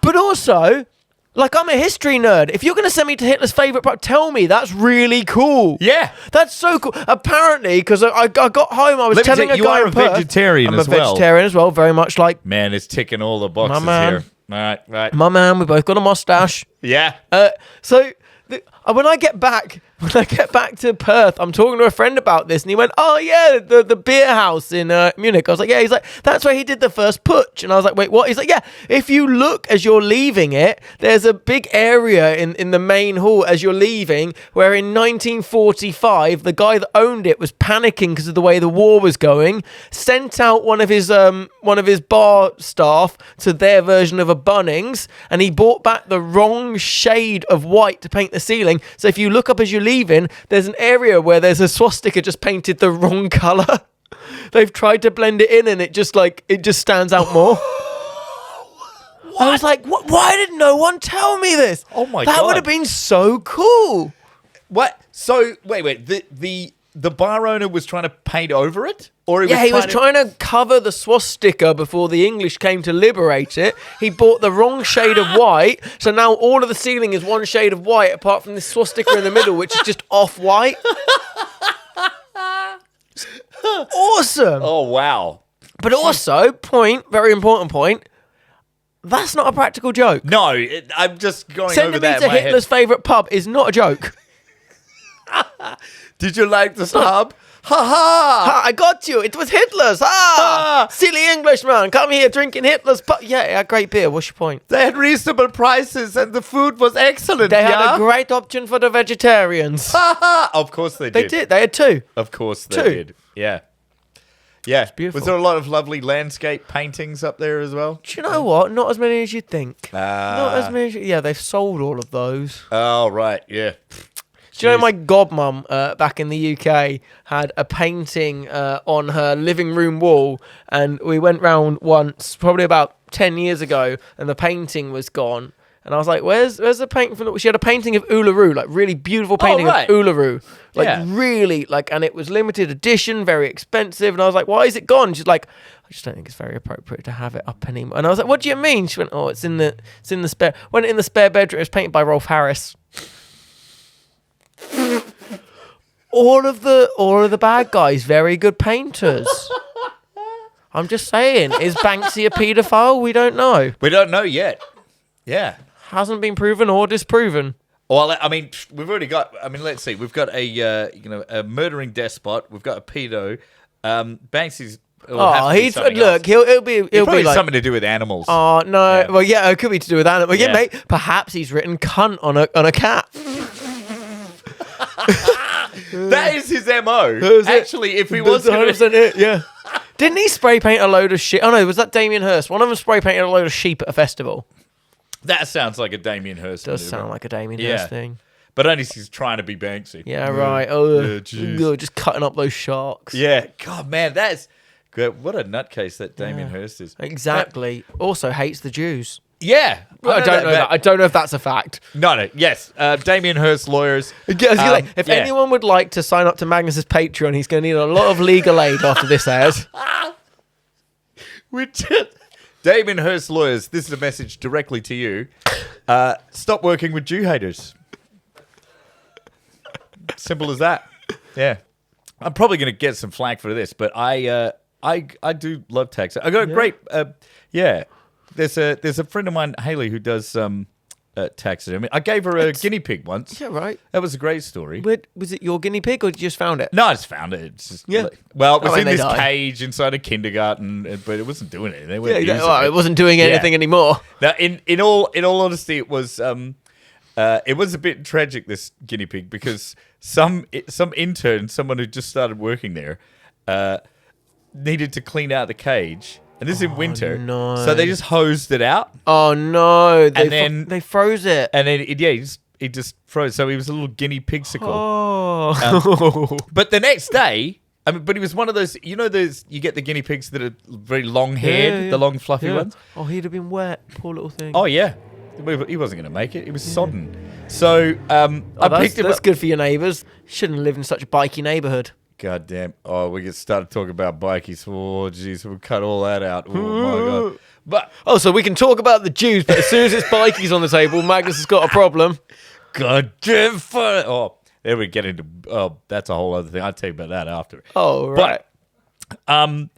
Speaker 2: but also, like, I'm a history nerd. If you're going to send me to Hitler's favourite pub, tell me. That's really cool.
Speaker 1: Yeah.
Speaker 2: That's so cool. Apparently, because I got home, I was telling a guy
Speaker 1: you are
Speaker 2: in
Speaker 1: a
Speaker 2: Perth,
Speaker 1: vegetarian
Speaker 2: I'm
Speaker 1: as
Speaker 2: a
Speaker 1: well.
Speaker 2: vegetarian as well, very much like
Speaker 1: Man, it's ticking all the boxes
Speaker 2: My man.
Speaker 1: here. Right.
Speaker 2: my man. We both got a mustache.
Speaker 1: Yeah.
Speaker 2: So when I get back to Perth, I'm talking to a friend about this, and he went, "Oh yeah, the beer house in Munich." I was like, "Yeah." He's like, "That's where he did the first putsch," and I was like, "Wait, what?" He's like, "Yeah. If you look as you're leaving it, there's a big area in the main hall as you're leaving, where in 1945 the guy that owned it was panicking because of the way the war was going, sent out one of his bar staff to their version of a Bunnings, and he brought back the wrong shade of white to paint the ceiling. So if you look up as you're leaving, there's an area where there's a swastika just painted the wrong colour. They've tried to blend it in, and it just stands out more." I was like, "What? Why did no one tell me this?
Speaker 1: Oh my God.
Speaker 2: That would have been so cool."
Speaker 1: What? So wait. The bar owner was trying to paint over it, or
Speaker 2: He was trying to cover the swastika before the English came to liberate it. He bought the wrong shade of white, so now all of the ceiling is one shade of white, apart from this swastika in the middle, which is just off-white. Awesome.
Speaker 1: Oh wow.
Speaker 2: But also, very important point, that's not a practical joke.
Speaker 1: No, I'm just going over
Speaker 2: Sending me
Speaker 1: that
Speaker 2: to
Speaker 1: in my
Speaker 2: Hitler's favourite pub is not a joke.
Speaker 1: head. Did you like the sub? Ha ha!
Speaker 2: Ha, I got you. It was Hitler's. Ah, silly Englishman. Come here drinking Hitler's pub. Yeah, great beer. What's your point?
Speaker 1: They had reasonable prices and the food was excellent.
Speaker 2: They had a great option for the vegetarians.
Speaker 1: Ha ha! Of course they did.
Speaker 2: They did. They had two.
Speaker 1: Of course they
Speaker 2: Two.
Speaker 1: did. Yeah. Yeah.
Speaker 2: beautiful.
Speaker 1: Was there a lot of lovely landscape paintings up there as well?
Speaker 2: Do you know what? Not as many as you'd think.
Speaker 1: Ah.
Speaker 2: Not as many. Yeah, they've sold all of those.
Speaker 1: Oh, right. Yeah.
Speaker 2: Do you know my godmum back in the UK had a painting on her living room wall, and we went round once, probably about 10 years ago, and the painting was gone. And I was like, where's the painting from? She had a painting of Uluru, like really beautiful painting of Uluru. Like really, like, and it was limited edition, very expensive. And I was like, why is it gone? She's like, I just don't think it's very appropriate to have it up anymore. And I was like, what do you mean? She went, oh, it's in the spare. Went in the spare bedroom. It was painted by Rolf Harris. all of the bad guys, very good painters. I'm just saying, is Banksy a paedophile? We don't know.
Speaker 1: We don't know yet. Yeah.
Speaker 2: Hasn't been proven or disproven.
Speaker 1: Well, I mean, we've already got. I mean, let's see. We've got a murdering despot. We've got a pedo. Banksy's. He'll be like
Speaker 2: something
Speaker 1: to do with animals.
Speaker 2: Oh no!
Speaker 1: Yeah.
Speaker 2: Well, yeah, it could be to do with animals. Yeah,
Speaker 1: Yeah.
Speaker 2: mate. Perhaps he's written "cunt" on a cat.
Speaker 1: That is his MO. Actually, if he was
Speaker 2: That's 100% it, yeah. Didn't he spray paint a load of shit? Oh no, was that Damien Hirst? One of them spray painted a load of sheep at a festival.
Speaker 1: That sounds like a Damien Hirst.
Speaker 2: Does
Speaker 1: movie.
Speaker 2: sound like a Damien
Speaker 1: Yeah.
Speaker 2: Hirst thing.
Speaker 1: But only he's trying to be Banksy.
Speaker 2: Yeah, right. Oh,
Speaker 1: Yeah, jeez.
Speaker 2: just cutting up those sharks.
Speaker 1: Yeah. God, man, that's good. What a nutcase that Damien Hirst is.
Speaker 2: Exactly. Also hates the Jews.
Speaker 1: Yeah.
Speaker 2: I don't know that. I don't know if that's a fact.
Speaker 1: No. Yes. Damien Hirst lawyers.
Speaker 2: If anyone would like to sign up to Magnus's Patreon, he's going to need a lot of legal aid after this airs.
Speaker 1: Damien Hirst Lawyers, this is a message directly to you. Stop working with Jew haters. Simple as that. Yeah. I'm probably going to get some flack for this, but I do love tax. I got a great There's a friend of mine, Haley, who does taxidermy. I gave her a guinea pig once.
Speaker 2: Yeah, right.
Speaker 1: That was a great story.
Speaker 2: Was it your guinea pig or you just found it?
Speaker 1: No, I just found it. It's just,
Speaker 2: Yeah.
Speaker 1: Well, it was
Speaker 2: I mean,
Speaker 1: in
Speaker 2: they
Speaker 1: this
Speaker 2: die.
Speaker 1: cage inside a kindergarten, but it wasn't doing anything. They
Speaker 2: Yeah,
Speaker 1: weren't using
Speaker 2: it wasn't doing anything anymore.
Speaker 1: Now, in all honesty, it was a bit tragic, this guinea pig, because some intern, someone who just started working there, needed to clean out the cage. And this is in winter,
Speaker 2: no.
Speaker 1: so they just hosed it out,
Speaker 2: Oh no!
Speaker 1: then-
Speaker 2: They froze it.
Speaker 1: and then he just froze. So he was a little guinea pigsicle.
Speaker 2: Oh.
Speaker 1: But the next day, but he was one of those. You know, those you get the guinea pigs that are very long haired,
Speaker 2: Yeah.
Speaker 1: the long fluffy
Speaker 2: Yeah.
Speaker 1: ones.
Speaker 2: Oh, he'd have been wet. Poor little thing.
Speaker 1: Oh yeah, he wasn't going to make it. He was sodden. So I picked him
Speaker 2: that's
Speaker 1: up.
Speaker 2: good for your neighbours. Shouldn't live in such a bikey neighbourhood.
Speaker 1: God damn. Oh, we get started talking about bikies. Oh, jeez, we'll cut all that out. Oh, my God. But,
Speaker 2: Oh, so we can talk about the Jews, but as soon as it's bikies on the table, Magnus has got a problem.
Speaker 1: God damn fun. Oh, there we get into, that's a whole other thing. I'll tell you about that after.
Speaker 2: Oh, right.
Speaker 1: But,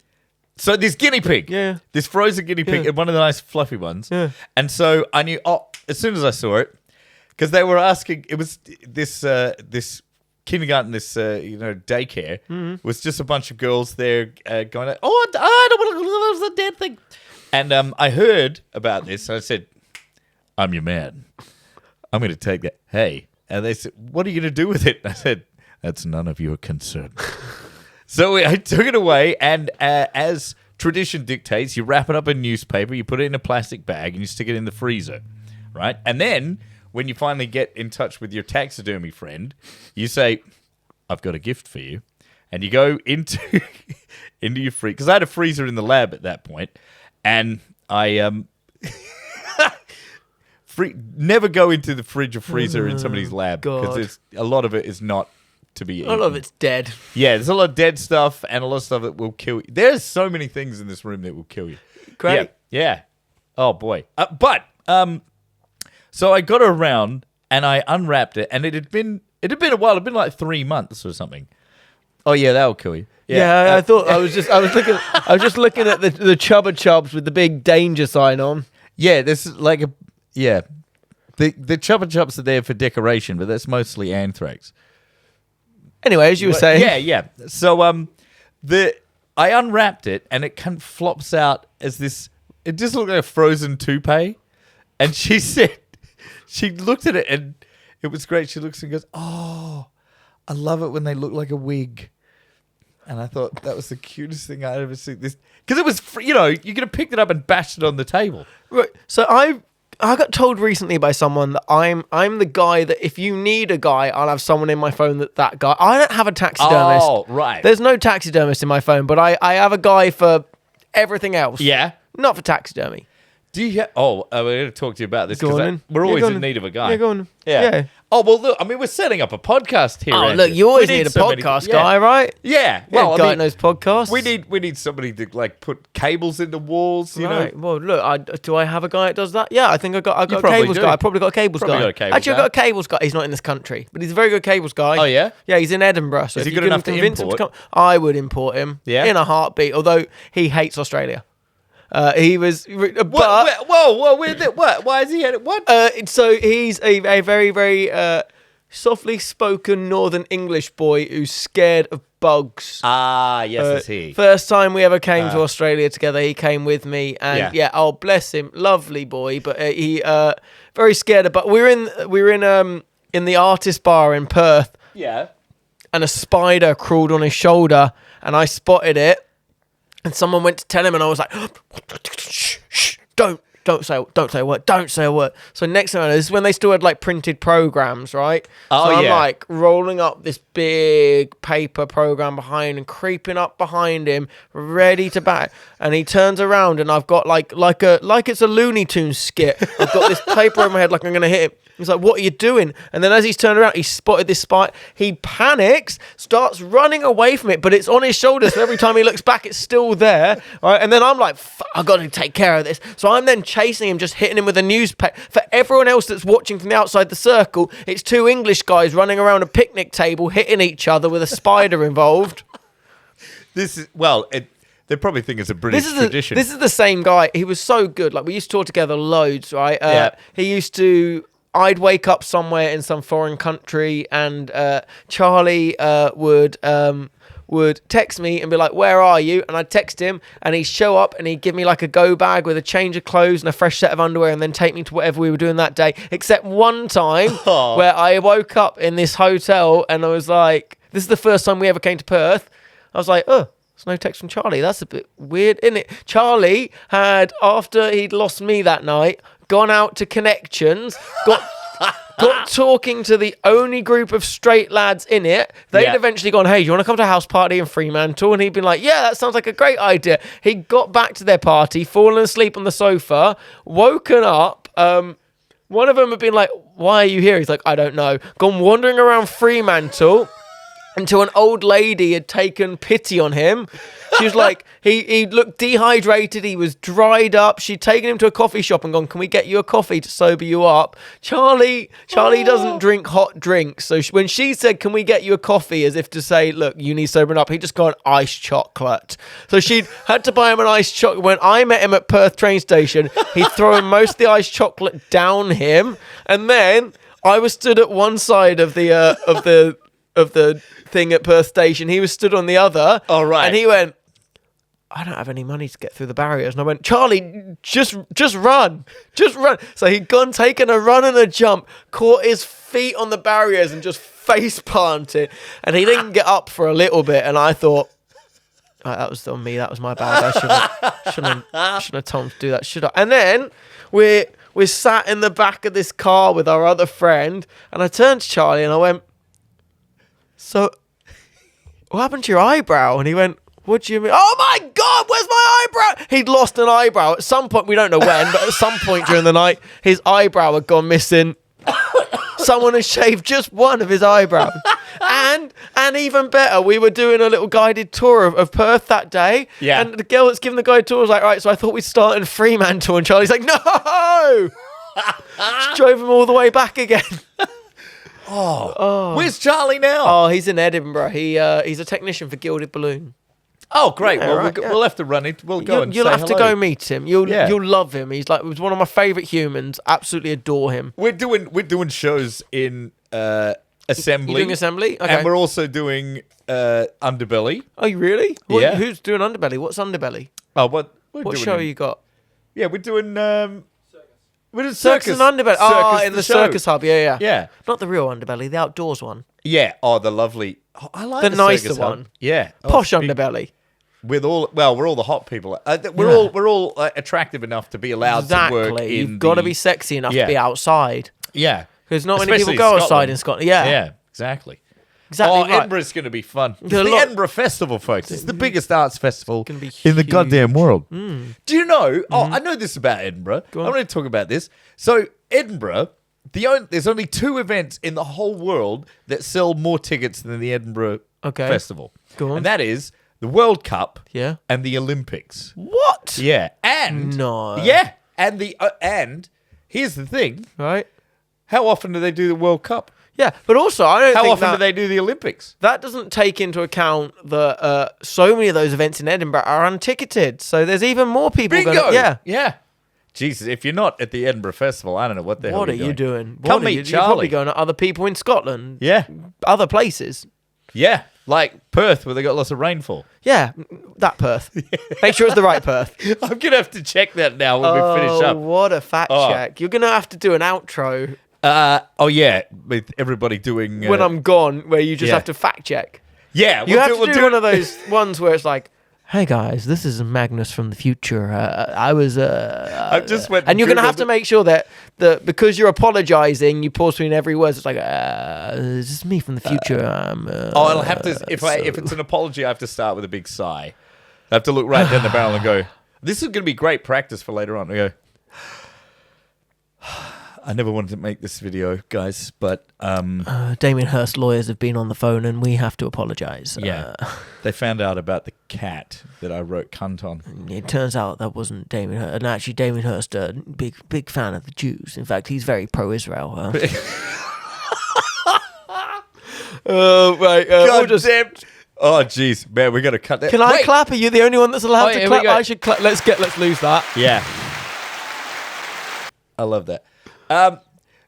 Speaker 1: so this guinea pig.
Speaker 2: Yeah.
Speaker 1: This frozen guinea pig,
Speaker 2: Yeah.
Speaker 1: one of the nice fluffy ones.
Speaker 2: Yeah.
Speaker 1: And so I knew, as soon as I saw it, because they were asking, it was this kindergarten, this daycare, was just a bunch of girls there going, I don't want to lose the dead thing. And I heard about this, and I said, I'm your man. I'm going to take that. Hey. And they said, what are you going to do with it? And I said, that's none of your concern. So I took it away, and as tradition dictates, you wrap it up in newspaper, you put it in a plastic bag, and you stick it in the freezer, right? And then when you finally get in touch with your taxidermy friend, you say, I've got a gift for you. And you go into your freezer. Because I had a freezer in the lab at that point. And I never go into the fridge or freezer in somebody's lab. Because a lot of it is not to be eaten.
Speaker 2: A lot of it's dead.
Speaker 1: Yeah, there's a lot of dead stuff and a lot of stuff that will kill you. There's so many things in this room that will kill you.
Speaker 2: Great.
Speaker 1: Yeah. Oh, boy. So I got around and I unwrapped it, and it had been a while. It had been like 3 months or something. Oh yeah, that'll kill you.
Speaker 2: Yeah, I thought I was just looking at the Chubba Chubs with the big danger sign on.
Speaker 1: Yeah, this is like the Chubba Chups are there for decoration, but that's mostly anthrax.
Speaker 2: Anyway, as you were saying,
Speaker 1: Yeah. So I unwrapped it, and it kind of flops out as this. It just looked like a frozen toupee, and she said. She looked at it and it was great. She looks and goes, "Oh, I love it when they look like a wig." And I thought that was the cutest thing I'd ever seen. This because it was, you could have picked it up and bashed it on the table.
Speaker 2: Right. So I got told recently by someone that I'm the guy that if you need a guy, I'll have someone in my phone that guy. I don't have a taxidermist.
Speaker 1: Oh, right.
Speaker 2: There's no taxidermist in my phone, but I have a guy for everything else.
Speaker 1: Yeah.
Speaker 2: Not for taxidermy.
Speaker 1: Do you? We're going to talk to you about this
Speaker 2: Go on
Speaker 1: because
Speaker 2: then.
Speaker 1: we're
Speaker 2: Yeah,
Speaker 1: always
Speaker 2: go
Speaker 1: in
Speaker 2: on.
Speaker 1: need of a guy.
Speaker 2: Yeah, go on.
Speaker 1: Yeah.
Speaker 2: Yeah.
Speaker 1: Oh well, look. I mean, we're setting up a podcast here.
Speaker 2: Oh,
Speaker 1: Andrew.
Speaker 2: look, you always
Speaker 1: We
Speaker 2: need a
Speaker 1: somebody-
Speaker 2: podcast
Speaker 1: yeah.
Speaker 2: guy, right?
Speaker 1: Yeah.
Speaker 2: Well,
Speaker 1: Well,
Speaker 2: guy
Speaker 1: I mean,
Speaker 2: knows podcasts.
Speaker 1: we need somebody to like put cables into walls. You
Speaker 2: Right.
Speaker 1: know.
Speaker 2: Well, look, do I have a guy that does that? Yeah, I think I got a
Speaker 1: probably
Speaker 2: cables
Speaker 1: do.
Speaker 2: guy. I probably got a cables
Speaker 1: Probably
Speaker 2: guy.
Speaker 1: got a cables
Speaker 2: Actually,
Speaker 1: guy.
Speaker 2: I've got a cables guy. He's not in this country, but he's a very good cables guy.
Speaker 1: Oh, yeah?
Speaker 2: Yeah, he's in Edinburgh. So
Speaker 1: Is
Speaker 2: if
Speaker 1: he
Speaker 2: you
Speaker 1: good
Speaker 2: can
Speaker 1: enough to
Speaker 2: convince him to
Speaker 1: import?
Speaker 2: come, I would import him.
Speaker 1: Yeah?
Speaker 2: In a heartbeat. Although he hates Australia. He was, but
Speaker 1: Whoa! Why is he at it? What?
Speaker 2: so he's a very very softly spoken Northern English boy who's scared of bugs.
Speaker 1: Yes, it's he.
Speaker 2: First time we ever came to Australia together, he came with me, and
Speaker 1: Yeah.
Speaker 2: oh bless him, lovely boy, but he very scared of. But we're in the artist bar in Perth,
Speaker 1: Yeah.
Speaker 2: and a spider crawled on his shoulder, and I spotted it, and someone went to tell him, and I was like, shh, don't say a word. So next time, this is when they still had like printed programs, right?
Speaker 1: Oh,
Speaker 2: so I'm
Speaker 1: yeah.
Speaker 2: like rolling up this big paper program behind and creeping up behind him, ready to bat. And he turns around, and I've got like it's a Looney Tunes skit. I've got this paper in my head, like I'm gonna hit him. He's like, what are you doing? And then as he's turned around, he spotted this spike. He panics, starts running away from it, but it's on his shoulders. So every time he looks back, it's still there. Right? And then I'm like, I've got to take care of this. So I'm then chasing him, just hitting him with a newspaper. For everyone else that's watching from the outside the circle, it's two English guys running around a picnic table, hitting each other with a spider involved.
Speaker 1: This is, well, they probably think it's a British tradition.
Speaker 2: This is the same guy. He was so good. Like, we used to talk together loads, right? He used to... I'd wake up somewhere in some foreign country, and Charlie would text me and be like, "Where are you?" And I'd text him, and he'd show up, and he'd give me like a go bag with a change of clothes and a fresh set of underwear, and then take me to whatever we were doing that day. Except one time where I woke up in this hotel, and I was like, "This is the first time we ever came to Perth." I was like, "Oh, there's no text from Charlie. That's a bit weird, isn't it?" Charlie had, after he'd lost me that night, gone out to Connections, got talking to the only group of straight lads in it. They'd eventually gone, "Hey, do you want to come to a house party in Fremantle?" And he'd been like, "Yeah, that sounds like a great idea." He got back to their party, fallen asleep on the sofa, woken up. One of them had been like, "Why are you here?" He's like, "I don't know." Gone wandering around Fremantle until an old lady had taken pity on him. She was like, he looked dehydrated, he was dried up. She'd taken him to a coffee shop and gone, "Can we get you a coffee to sober you up?" Charlie doesn't drink hot drinks. So when she said, "Can we get you a coffee?" as if to say, "Look, you need sobering up," he just gone, "Iced chocolate." So she'd had to buy him an iced chocolate. When I met him at Perth train station, he'd thrown most of the iced chocolate down him. And then I was stood at one side of the thing at Perth station. He was stood on the other.
Speaker 1: Oh, right.
Speaker 2: And he went, "I don't have any money to get through the barriers." And I went, "Charlie, just run. Just run." So he'd taken a run and a jump, caught his feet on the barriers and just face planted. And he didn't get up for a little bit. And I thought, that was on me. That was my bad. I shouldn't have told him to do that, should I? And then we're sat in the back of this car with our other friend. And I turned to Charlie and I went, "So, what happened to your eyebrow?" And he went, "What do you mean?" "Oh my God, where's my eyebrow?" He'd lost an eyebrow at some point. We don't know when, but at some point during the night, his eyebrow had gone missing. Someone had shaved just one of his eyebrows. And even better, we were doing a little guided tour of Perth that day.
Speaker 1: Yeah.
Speaker 2: And the girl that's giving the guided tour was like, "Right, so I thought we'd start in Fremantle." And Charlie's like, "No!" Just drove him all the way back again.
Speaker 1: Where's Charlie now?
Speaker 2: Oh, he's in Edinburgh. He's a technician for Gilded Balloon.
Speaker 1: Oh, great.
Speaker 2: Yeah,
Speaker 1: Well,
Speaker 2: right,
Speaker 1: we'll have to run it. We'll go and
Speaker 2: You'll
Speaker 1: say
Speaker 2: have to
Speaker 1: hello.
Speaker 2: go meet him. You'll love him. He's one of my favourite humans. Absolutely adore him.
Speaker 1: We're doing shows in Assembly.
Speaker 2: You doing Assembly? Okay.
Speaker 1: And we're also doing Underbelly.
Speaker 2: Oh, you really?
Speaker 1: Yeah.
Speaker 2: Who's doing Underbelly? What's Underbelly?
Speaker 1: Oh,
Speaker 2: What show you got?
Speaker 1: Yeah, we're doing Circus.
Speaker 2: Circus and Underbelly. Oh, in the
Speaker 1: show.
Speaker 2: Circus Hub. Yeah.
Speaker 1: Yeah.
Speaker 2: Not the real Underbelly, the outdoors one.
Speaker 1: Yeah. Oh, the lovely. Oh, I like
Speaker 2: The
Speaker 1: the
Speaker 2: nicer
Speaker 1: Circus Hub.
Speaker 2: one.
Speaker 1: Yeah. Oh,
Speaker 2: Posh
Speaker 1: it's big.
Speaker 2: Underbelly.
Speaker 1: We're all the hot people. We're all attractive enough to be allowed to work
Speaker 2: Exactly.
Speaker 1: in.
Speaker 2: You've got to be sexy enough
Speaker 1: Yeah.
Speaker 2: to be outside.
Speaker 1: Yeah.
Speaker 2: Because not many
Speaker 1: Especially
Speaker 2: people go outside
Speaker 1: Scotland.
Speaker 2: in Scotland. Yeah.
Speaker 1: Yeah. Exactly.
Speaker 2: Exactly.
Speaker 1: Oh,
Speaker 2: right.
Speaker 1: Edinburgh's going to be fun. It's
Speaker 2: There's a
Speaker 1: the
Speaker 2: lot-
Speaker 1: Edinburgh Festival, folks. It's the biggest arts festival
Speaker 2: gonna be
Speaker 1: in the
Speaker 2: huge.
Speaker 1: goddamn world. Do you know? Oh, I know this about Edinburgh. I
Speaker 2: on.
Speaker 1: want to talk about this. So, Edinburgh, there's only 2 events in the whole world that sell more tickets than the Edinburgh
Speaker 2: Okay.
Speaker 1: Festival.
Speaker 2: Go on.
Speaker 1: And that is the World Cup
Speaker 2: Yeah.
Speaker 1: and the Olympics.
Speaker 2: What?
Speaker 1: Yeah. And
Speaker 2: No.
Speaker 1: Yeah. And here's the thing.
Speaker 2: Right?
Speaker 1: How often do they do the World Cup?
Speaker 2: Yeah. But also, I don't
Speaker 1: How
Speaker 2: think
Speaker 1: often do they do the Olympics?
Speaker 2: that doesn't take into account that so many of those events in Edinburgh are unticketed. So there's even more people
Speaker 1: Bingo!
Speaker 2: going. Yeah.
Speaker 1: Yeah. Jesus, if you're not at the Edinburgh Festival, I don't know what the hell
Speaker 2: What are
Speaker 1: you're
Speaker 2: you doing?
Speaker 1: Come
Speaker 2: What are
Speaker 1: meet
Speaker 2: you? You're probably
Speaker 1: Charlie.
Speaker 2: going to other people in Scotland.
Speaker 1: Yeah.
Speaker 2: Other places.
Speaker 1: Yeah. Like Perth, where they got lots of rainfall.
Speaker 2: Yeah. That Perth. Make sure it's the right Perth.
Speaker 1: I'm going to have to check that now when we finish up.
Speaker 2: What a fact
Speaker 1: Oh.
Speaker 2: check. You're going to have to do an outro
Speaker 1: Oh, yeah. With everybody doing...
Speaker 2: when I'm gone where you just
Speaker 1: yeah.
Speaker 2: have to fact check.
Speaker 1: Yeah.
Speaker 2: You have to
Speaker 1: we'll
Speaker 2: do one of those ones where it's like, "Hey guys, this is Magnus from the future. I was
Speaker 1: I just went
Speaker 2: and you're going to have
Speaker 1: Googled
Speaker 2: to make sure that because you're apologizing, you pause between every word. It's like, "This is me from the future."
Speaker 1: I'll have to... If it's an apology, I have to start with a big sigh. I have to look right down the barrel and go, this is going to be great practice for later on. I go... I never wanted to make this video, guys, but
Speaker 2: Damien Hirst lawyers have been on the phone and we have to apologise.
Speaker 1: they found out about the cat that I wrote cunt on.
Speaker 2: It turns out that wasn't Damien Hirst. And actually, Damien Hirst, big fan of the Jews. In fact, he's very pro-Israel. Right.
Speaker 1: God damn. Oh, jeez. Man, we're going to cut that.
Speaker 2: Can I clap? Are you the only one that's allowed to
Speaker 1: here
Speaker 2: clap?
Speaker 1: we go.
Speaker 2: I should clap. Let's lose that.
Speaker 1: Yeah. I love that.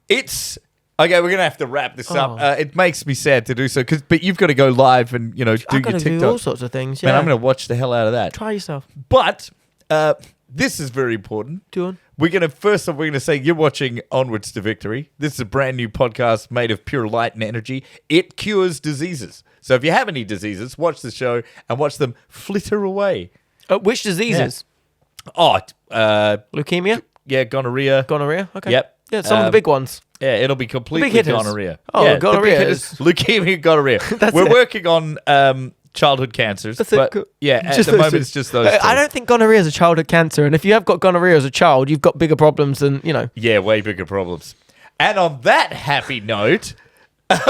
Speaker 1: It's... Okay, we're going to have to wrap this up. It makes me sad to do so, but you've got to go live and, do
Speaker 2: I've
Speaker 1: your
Speaker 2: got to
Speaker 1: TikTok.
Speaker 2: do all sorts of things, yeah.
Speaker 1: Man, I'm going to watch the hell out of that.
Speaker 2: Try yourself.
Speaker 1: But this is very important.
Speaker 2: Do on.
Speaker 1: We're going to say you're watching Onwards to Victory. This is a brand new podcast made of pure light and energy. It cures diseases. So if you have any diseases, watch the show and watch them flitter away.
Speaker 2: Which diseases?
Speaker 1: Oh,
Speaker 2: Leukemia?
Speaker 1: yeah, gonorrhea.
Speaker 2: Gonorrhea? Okay.
Speaker 1: Yep.
Speaker 2: Yeah, some of the big ones.
Speaker 1: Yeah, it'll be completely
Speaker 2: Big hitters.
Speaker 1: gonorrhea.
Speaker 2: Oh,
Speaker 1: yeah,
Speaker 2: gonorrhea
Speaker 1: the big hitters, leukemia, gonorrhea. We're working on childhood cancers.
Speaker 2: That's
Speaker 1: but
Speaker 2: it.
Speaker 1: Yeah, at
Speaker 2: Just
Speaker 1: the
Speaker 2: those
Speaker 1: moment
Speaker 2: two.
Speaker 1: it's just those two.
Speaker 2: I don't think gonorrhea is a childhood cancer, and if you have got gonorrhea as a child, you've got bigger problems than,
Speaker 1: Yeah, way bigger problems. And on that happy note,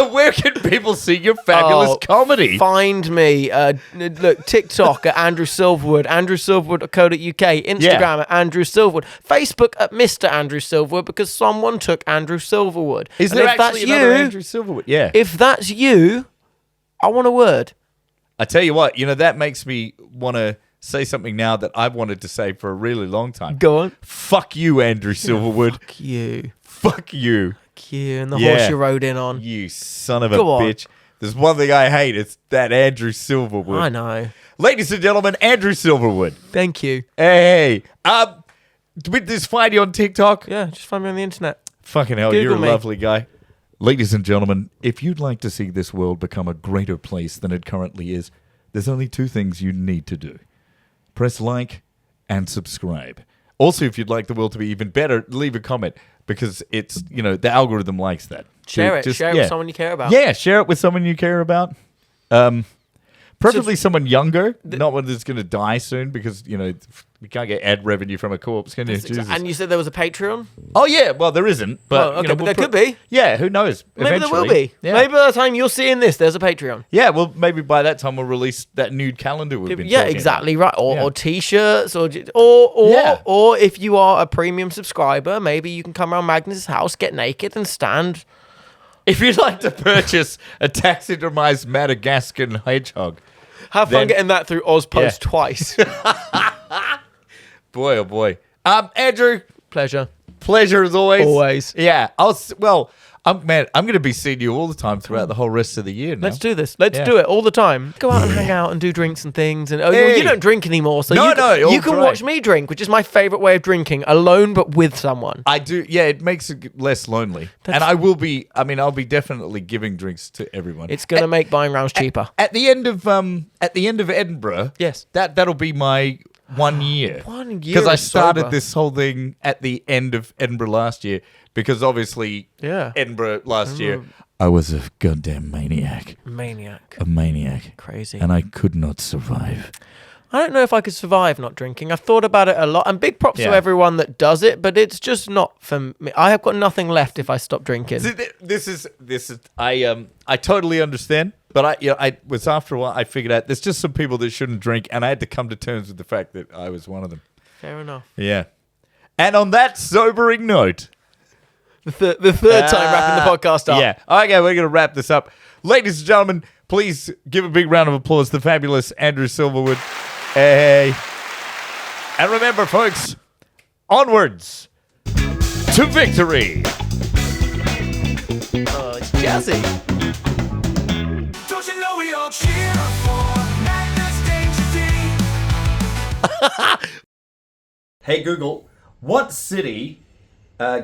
Speaker 1: where can people see your fabulous comedy?
Speaker 2: Find me. Look, TikTok at Andrew Silverwood, andrewsilverwood.co.uk, Instagram at Andrew Silverwood, Facebook at Mr. Andrew Silverwood, because someone took Andrew Silverwood.
Speaker 1: Is
Speaker 2: And
Speaker 1: there
Speaker 2: if
Speaker 1: actually
Speaker 2: that's
Speaker 1: another
Speaker 2: you,
Speaker 1: Andrew Silverwood? Yeah.
Speaker 2: If that's you, I want a word.
Speaker 1: I tell you what, that makes me want to say something now that I've wanted to say for a really long time.
Speaker 2: Go on.
Speaker 1: Fuck you, Andrew Silverwood.
Speaker 2: Fuck you.
Speaker 1: Fuck you.
Speaker 2: Fuck you and the horse you rode in on.
Speaker 1: You son of a
Speaker 2: Go on.
Speaker 1: bitch. There's one thing I hate. It's that Andrew Silverwood.
Speaker 2: I know.
Speaker 1: Ladies and gentlemen, Andrew Silverwood.
Speaker 2: Thank you.
Speaker 1: Hey. With this fighty on TikTok.
Speaker 2: Yeah, just find me on the internet.
Speaker 1: Fucking hell,
Speaker 2: Google
Speaker 1: you're a
Speaker 2: me.
Speaker 1: lovely guy. Ladies and gentlemen, if you'd like to see this world become a greater place than it currently is, there's only two things you need to do. Press like and subscribe. Also, if you'd like the world to be even better, leave a comment because it's, the algorithm likes that.
Speaker 2: Share it.
Speaker 1: Just-
Speaker 2: Share it
Speaker 1: yeah.
Speaker 2: with someone you care about.
Speaker 1: Yeah, share it with someone you care about. Preferably someone younger, not one that's going to die soon because, we can't get ad revenue from a corpse, can you? Jesus.
Speaker 2: And you said there was a Patreon?
Speaker 1: Oh, yeah. Well, there isn't. But,
Speaker 2: Oh, okay, but there could be.
Speaker 1: Yeah, who knows?
Speaker 2: Maybe there will
Speaker 1: Eventually.
Speaker 2: be.
Speaker 1: Yeah.
Speaker 2: Maybe by the time you're seeing this, there's a Patreon.
Speaker 1: Yeah, well, maybe by that time we'll release that nude calendar we've been
Speaker 2: Yeah,
Speaker 1: talking
Speaker 2: exactly
Speaker 1: about.
Speaker 2: right. Or,
Speaker 1: Yeah.
Speaker 2: or T-shirts, or
Speaker 1: Yeah.
Speaker 2: or if you are a premium subscriber, maybe you can come around Magnus's house, get naked, and stand.
Speaker 1: If you'd like to purchase a taxidermized Madagascan hedgehog,
Speaker 2: Have fun
Speaker 1: Then-
Speaker 2: getting that through Ozpost
Speaker 1: Yeah.
Speaker 2: twice.
Speaker 1: boy, oh boy. Andrew,
Speaker 2: Pleasure.
Speaker 1: pleasure as always.
Speaker 2: Always.
Speaker 1: Yeah, I'm going to be seeing you all the time throughout the whole rest of the year now.
Speaker 2: Let's do this. Let's
Speaker 1: Yeah.
Speaker 2: do it all the time. Go out and hang out and do drinks and things. And
Speaker 1: Hey.
Speaker 2: you don't drink anymore, so
Speaker 1: No,
Speaker 2: you,
Speaker 1: no, all
Speaker 2: you can
Speaker 1: great.
Speaker 2: watch me drink, which is my favorite way of drinking, alone but with someone.
Speaker 1: I do, yeah, it makes it less lonely. And I'll be definitely giving drinks to everyone.
Speaker 2: It's gonna make buying rounds cheaper.
Speaker 1: At the end of Edinburgh,
Speaker 2: Yes.
Speaker 1: that'll be my 1 year.
Speaker 2: 1 year
Speaker 1: Because I
Speaker 2: of
Speaker 1: started
Speaker 2: sober.
Speaker 1: this whole thing at the end of Edinburgh last year. Because obviously,
Speaker 2: Yeah.
Speaker 1: Edinburgh last year, I was a goddamn maniac.
Speaker 2: Maniac.
Speaker 1: A maniac.
Speaker 2: Crazy.
Speaker 1: And I could not survive.
Speaker 2: I don't know if I could survive not drinking. I've thought about it a lot. And big props to
Speaker 1: Yeah.
Speaker 2: everyone that does it, but it's just not for me. I have got nothing left if I stop drinking.
Speaker 1: See, this is I totally understand, but I was after a while I figured out there's just some people that shouldn't drink, and I had to come to terms with the fact that I was one of them.
Speaker 2: Fair enough.
Speaker 1: Yeah. And on that sobering note,
Speaker 2: The third time wrapping the podcast up.
Speaker 1: yeah. Okay, we're gonna wrap this up, ladies and gentlemen. Please give a big round of applause to the fabulous Andrew Silverwood. Hey. And remember, folks, onwards to victory.
Speaker 2: Oh, it's jazzy.
Speaker 3: Don't you know we all cheer for Magnus Danger D?
Speaker 1: Hey Google, what city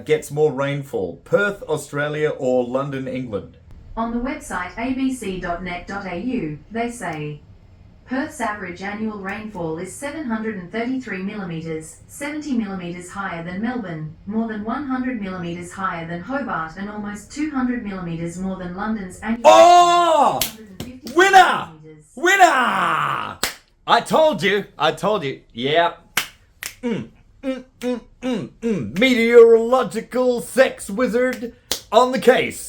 Speaker 1: gets more rainfall, Perth, Australia, or London, England?
Speaker 4: On the website abc.net.au, they say Perth's average annual rainfall is 733 millimetres, 70 millimetres higher than Melbourne, more than 100 millimetres higher than Hobart, and almost 200 millimetres more than London's annual.
Speaker 1: Oh!
Speaker 4: 156
Speaker 1: Winner!
Speaker 4: millimetres.
Speaker 1: Winner! I told you. Yeah. Meteorological sex wizard on the case.